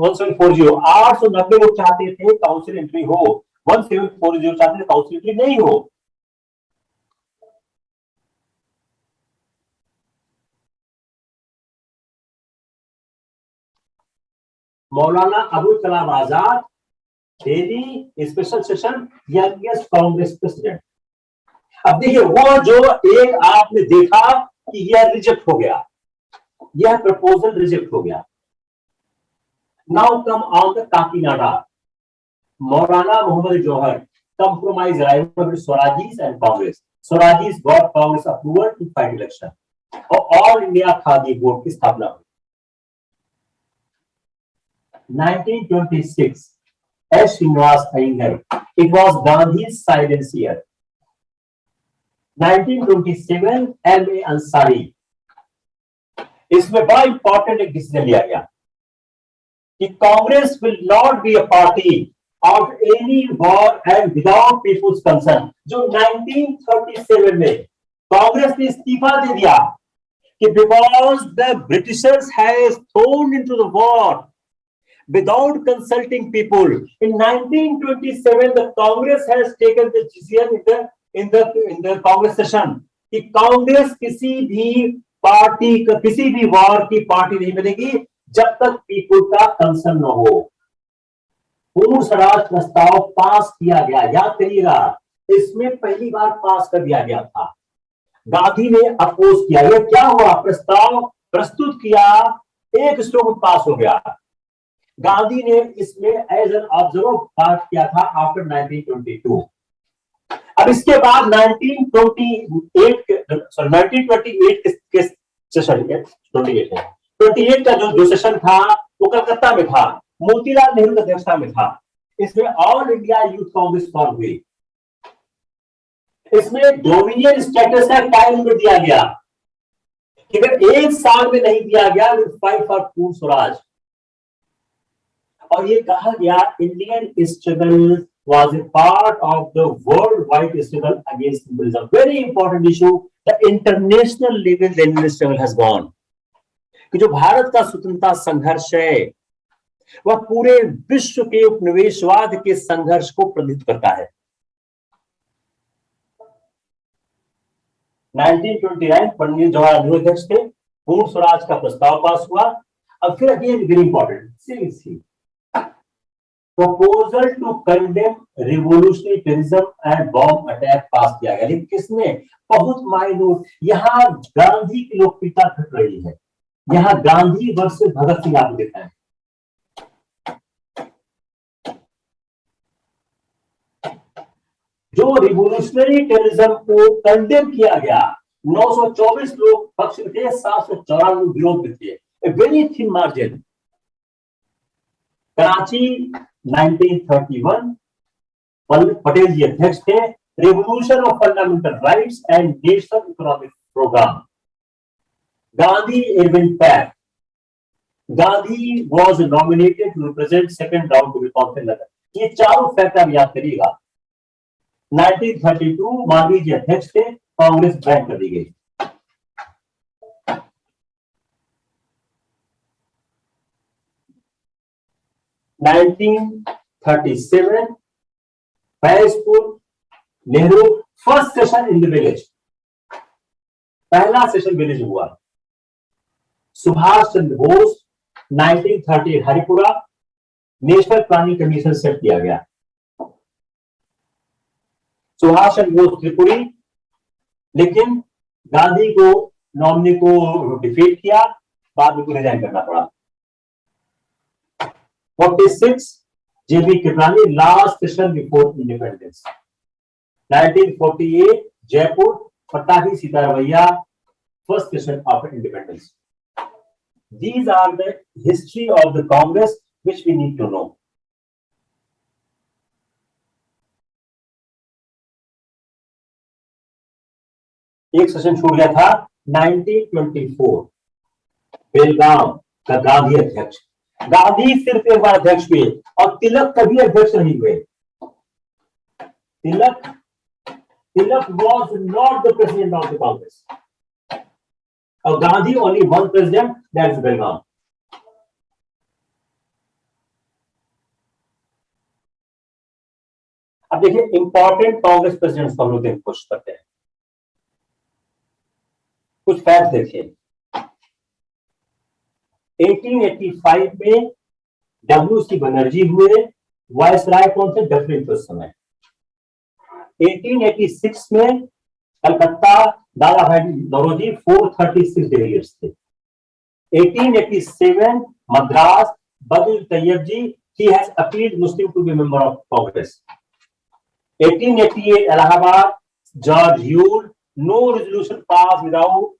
890 लोग चाहते थे काउंसिल एंट्री हो, 1740 चाहते थे काउंसिल एंट्री नहीं हो. Maulana Abul Kalam Azad, Delhi special session, youngest Congress president. अब देखिए, वो जो एक आपने देखा कि यह रिजेक्ट हो गया, यह प्रपोजल रिजेक्ट हो गया. Now come on the Kakinada. Maulana Mohammad Johar compromise rival with Swarajis and Congress. Swarajis got Congress approval to fight election. और ऑल इंडिया खादी बोर्ड की स्थापना हुई. 1926, S. Srinivas Iyengar. It was Gandhi's silence year. 1927, M.A. Ansari. इसमें बड़ा important एक decision लिया गया कि Congress will not be a party of any war and without people's concern. जो 1937 में कांग्रेस ने इस्तीफा दे दिया कि because the Britishers has thrown into the war without consulting people. In 1927, the Congress has taken the decision in the Congress session कि कांग्रेस किसी भी पार्टी, किसी भी वॉर की पार्टी नहीं बनेगी जब तक पीपुल का कंसर्न न हो. पूर्ण स्वराज प्रस्ताव पास किया गया, याद करिएगा, इसमें पहली बार पास कर दिया गया था. गांधी ने अपोज किया. यह क्या हुआ, प्रस्ताव प्रस्तुत किया, एक स्ट्रोक में पास हो गया. गांधी ने इसमें एज एन ऑब्जर्वर पास किया था आफ्टर 1922. अब इसके बाद 1928 के सेशन, 28 का जो सेशन था वो कलकत्ता में था, मोतीलाल नेहरू की अध्यक्षता में था. इसमें all India youth Congress form हुई. इसमें डोमिनियन स्टेटस का टाइम लिमिट दिया गया कि अगर एक साल में नहीं दिया गया तो फाइट फॉर पूर्ण स्वराज. और ये कहा गया Indian struggle was a part of the worldwide struggle against imperialism. Very important issue. The international level the Indian struggle has gone. कि जो भारत का स्वतंत्रता संघर्ष है वह पूरे विश्व के उपनिवेशवाद के संघर्ष को प्रतिनिधित्व करता है. 1929 पंडित जवाहरलाल नेहरू अध्यक्ष थे, पूर्ण स्वराज का प्रस्ताव पास हुआ. अब फिर again very important C proposal to condemn revolutionary terrorism and bomb attack pass किया गया. लेकिन किसमें, बहुत माइनूट. यहां गांधी की लोकप्रियता घट रही है. यहां गांधी वर्सेस भगत सिंह आप देखा है. जो रिवोल्यूशनरी टेररिज्म को कंडेम किया गया 924 लोग पक्ष में थे, 794 विरोध में थे, a very thin margin. Karachi 1931, Patel ji अध्यक्ष थे। Revolution of fundamental rights and national economic programme, Gandhi Irwin pact. Gandhi was nominated to represent second round to be conference. ये चारों फैक्ट आप याद करिएगा। 1932 गांधी जी अध्यक्ष थे, कांग्रेस बैन कर दी गई। Nineteen 37 Faizpur Nehru first session in the village, पहला सेशन विलेज हुआ। Subhash Chandra Bose 1938 Haripura, national planning commission set किया गया। सुभाष चंद्र बोस त्रिपुरी, लेकिन गांधी को नॉमिनी को डिफीट किया, बाद में रिजाइन करना पड़ा। 46 J B Kripalani, last session before independence. 1948 Jaipur, Pattabhi Sitaramayya, first session after independence. These are the history of the Congress which we need to know. एक सेशन छूट गया था 1924, बेलगाम का गांधी अध्यक्ष। गांधी सिर्फ एक बार अध्यक्ष हुए और तिलक कभी अध्यक्ष नहीं हुए। तिलक was not the president of the Congress. और Gandhi only one president, that is बेलगाम। अब देखिए इंपॉर्टेंट कांग्रेस प्रेसिडेंट्स को हम लोग देखने की कोशिश करते हैं। कुछ फैक्ट देखिए। 1885 में डब्ल्यू.सी. बनर्जी हुए, वायसराय कौन थे? डेफिनेट उस समय। 1886 में कलकत्ता दादा भाई नौरोजी 436 डेलीगेट्स थे। 1887 मद्रास बदरुल तैयब जी, he has appealed Muslim to be member of Congress. 1888 Allahabad George Yule, no resolution passed without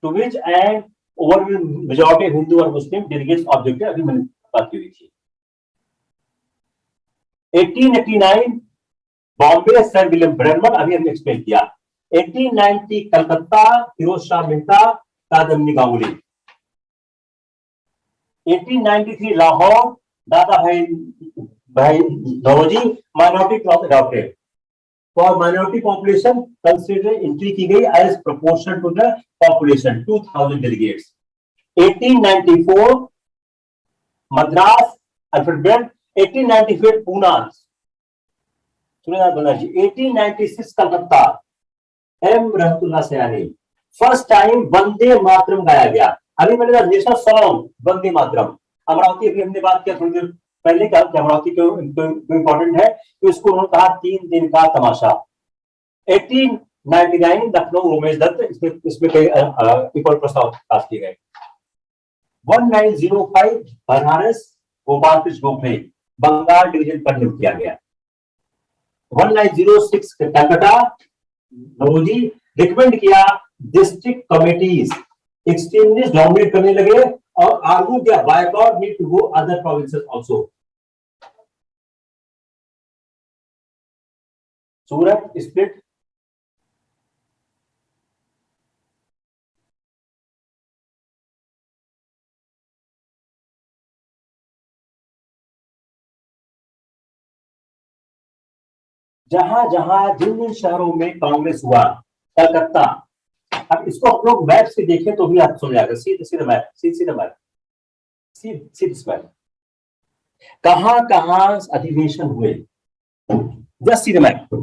to which and overwhelming majority of Hindu और Muslim delegates objected, अभी मैंने बात की हुई थी। 1889 बॉम्बे सर विलियम ब्रैडमन, अभी हमने एक्सप्लेन किया। 1890 Calcutta Firoz Shah Mehta, Kadambini Ganguly. 1893 Lahore Dadabhai Naoroji, minority clause adopted for minority population, consider entry की गई as proportional to the population, 2000 delegates. 1894 Madras Alfred Brent, 1895 Poona Surendra Banerjee, 1896 Calcutta M Rahimtullah Sayani. First time वंदे मातरम गाया गया। अभी मैंने कहा नेशनल सॉन्ग वंदे मातरम। अमरावती अभी हमने बात किया थोड़ी देर पहले का कि अमरावती क्यों इंपॉर्टेंट है, तो इसको उन्होंने कहा 3 दिन का तमाशा। 1899 लखनऊ उमेश दत्त, इसमें कई इक्वल प्रस्ताव पास किए गए। 1905 बनारस गोपाल कृष्ण गोखले, बंगाल डिवीजन पर नियुक्त किया गया। 1906 कलकत्ता नौरोजी रिकमेंड किया डिस्ट्रिक्ट कमिटीज एक्सट्रीमिस्ट डोमिनेट करने लगे और आर्गू किया boycott need to go other provinces also. Surat split, जहां जहां जिन जिन शहरों में कांग्रेस हुआ, कलकत्ता, अब इसको हम लोग मैप से देखें तो भी आप समझ जाएगा। सीधा मैप, सीधा मैप, सीधा मैप, कहां कहां अधिवेशन हुए, जस्ट सीधा मैप।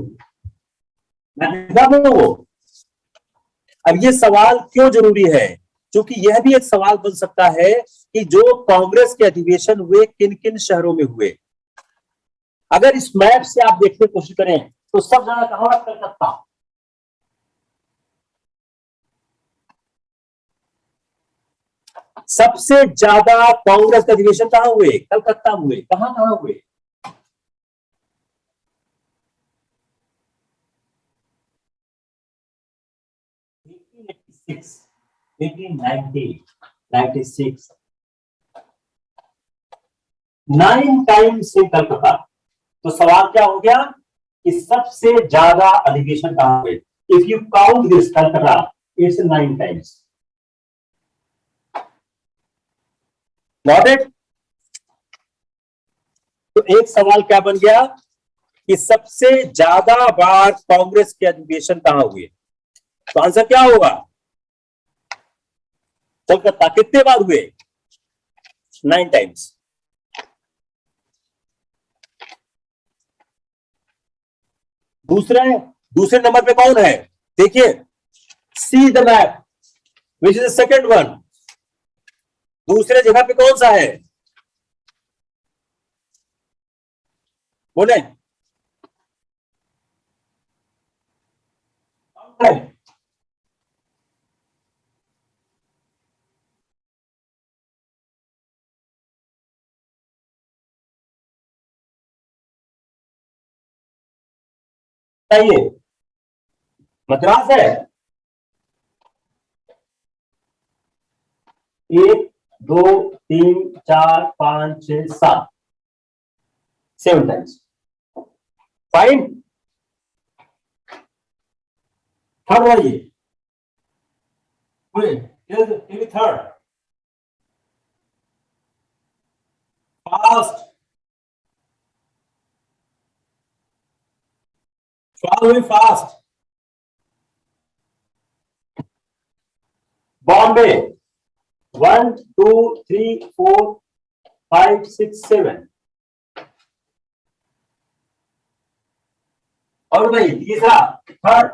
अब ये सवाल क्यों जरूरी है? क्योंकि यह भी एक सवाल बन सकता है कि जो कांग्रेस के अधिवेशन हुए किन किन शहरों में हुए। अगर इस मैप से आप देखने की कोशिश करें तो सब जगह कहां? कलकत्ता। सबसे ज्यादा कांग्रेस के अधिवेशन कहां हुए? कलकत्ता हुए। कहां कहां हुए? 1886, 1890, 96, 9 टाइम्स इन कलकत्ता। तो सवाल क्या हो गया कि सबसे ज्यादा अधिवेशन कहां हुए? If you count this Calcutta, it's 9 times. Got it? तो एक सवाल क्या बन गया कि सबसे ज्यादा बार कांग्रेस के अधिवेशन कहां हुए? तो आंसर क्या होगा? कलकत्ता। कितने बार हुए? 9 टाइम्स। दूसरे नंबर पे कौन है? देखिए, see the map which is the second one. दूसरे जगह पे कौन सा है? बोले बताइए। मद्रास है। 1 2 3 4 5 6 7, 7 times. Fine. Third via third. Fast fast. Bombay 1 2 3 4 5 6 7। और भाई तीसरा थर्ड।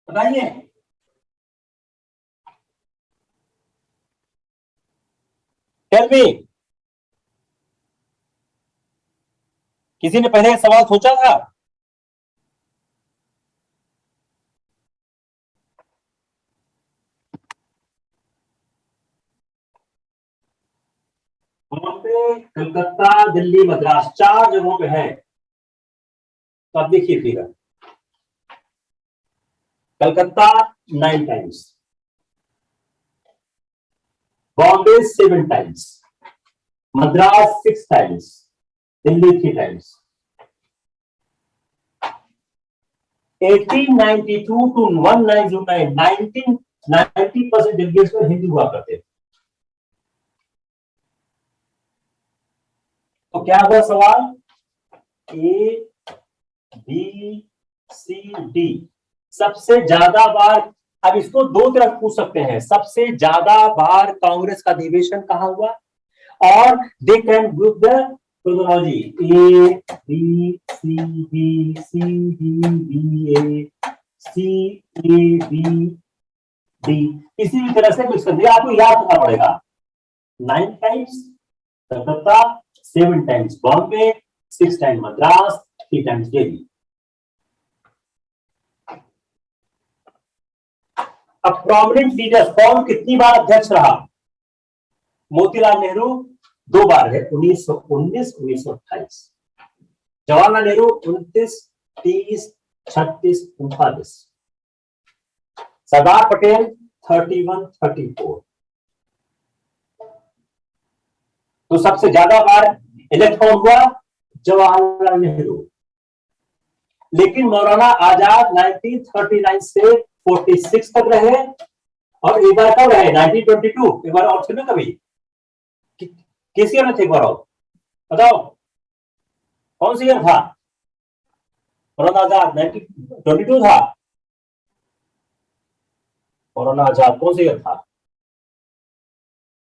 बताइए। Tell me. किसी ने पहले सवाल सोचा था? बॉम्बे, कलकत्ता, दिल्ली, मद्रास 4 जगहों पे है। तो अब देखिए figure. Calcutta 9 times, Bombay 7 times, Madras 6 times, Delhi 3 times. 1892 to 1909 90% delegates में हिंदी हुआ करते थे। तो क्या हुआ सवाल? ए बी सी डी सबसे ज्यादा बार। अब इसको दो तरफ पूछ सकते हैं, सबसे ज्यादा बार कांग्रेस का अधिवेशन कहां हुआ, और they can group the chronology A B C B C D B A C A B D. इसी भी तरह से मिक्स कर दिया। आपको याद करना पड़ेगा। 9 times Calcutta, 7 times Bombay, 6 times Madras, 3 times Delhi. अब प्रोमिनेंट लीडर्स कौन कितनी बार अध्यक्ष रहा? मोतीलाल नेहरू 2 बार है, 1919, 1928। जवाहरलाल नेहरू 29, 30, 36, 39। सरदार पटेल 31, 34। तो सबसे ज्यादा बार इलेक्ट कौन हुआ? जवाहरलाल नेहरू। लेकिन मौलाना आजाद 1939 से 46 तक रहे, और एक बार कब रहे? 1922। एक बार और थे ना कभी? किस ईयर में थे? एक बार और बताओ, कौन सी ईयर था? मौलाना आजाद 1922 था। मौलाना आजाद कौन सी ईयर था?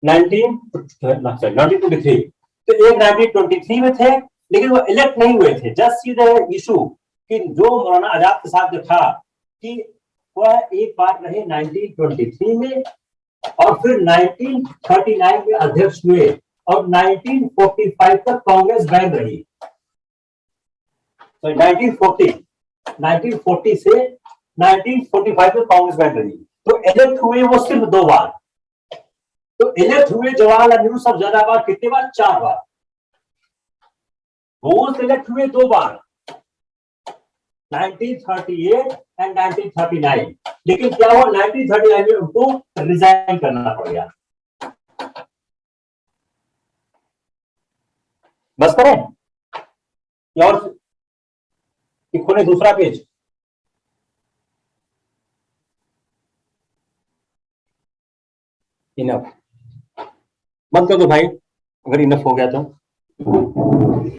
1923। तो एक 1923 में थे, लेकिन वो इलेक्ट नहीं हुए थे। जस्ट सी द इशू कि जो मौलाना आजाद के साथ जो था कि वह एक बार रहे 1923 में, और फिर 1939 में अध्यक्ष हुए, और 1945 तक कांग्रेस बैन रही। तो 1940 से 1945 तक कांग्रेस बैन रही। तो इलेक्ट हुए वो सिर्फ 2 बार। तो इलेक्ट हुए जवाहरलाल नेहरू सब ज्यादा बार, कितने बार? 4 बार। वो सिलेक्ट हुए दो बार, 1938 एंड 1939, लेकिन क्या हुआ 1939 में उनको रिजाइन करना पड़ गया। बस करें और खोलें दूसरा पेज। इनफ मत कर दो भाई, अगर इनफ हो गया तो।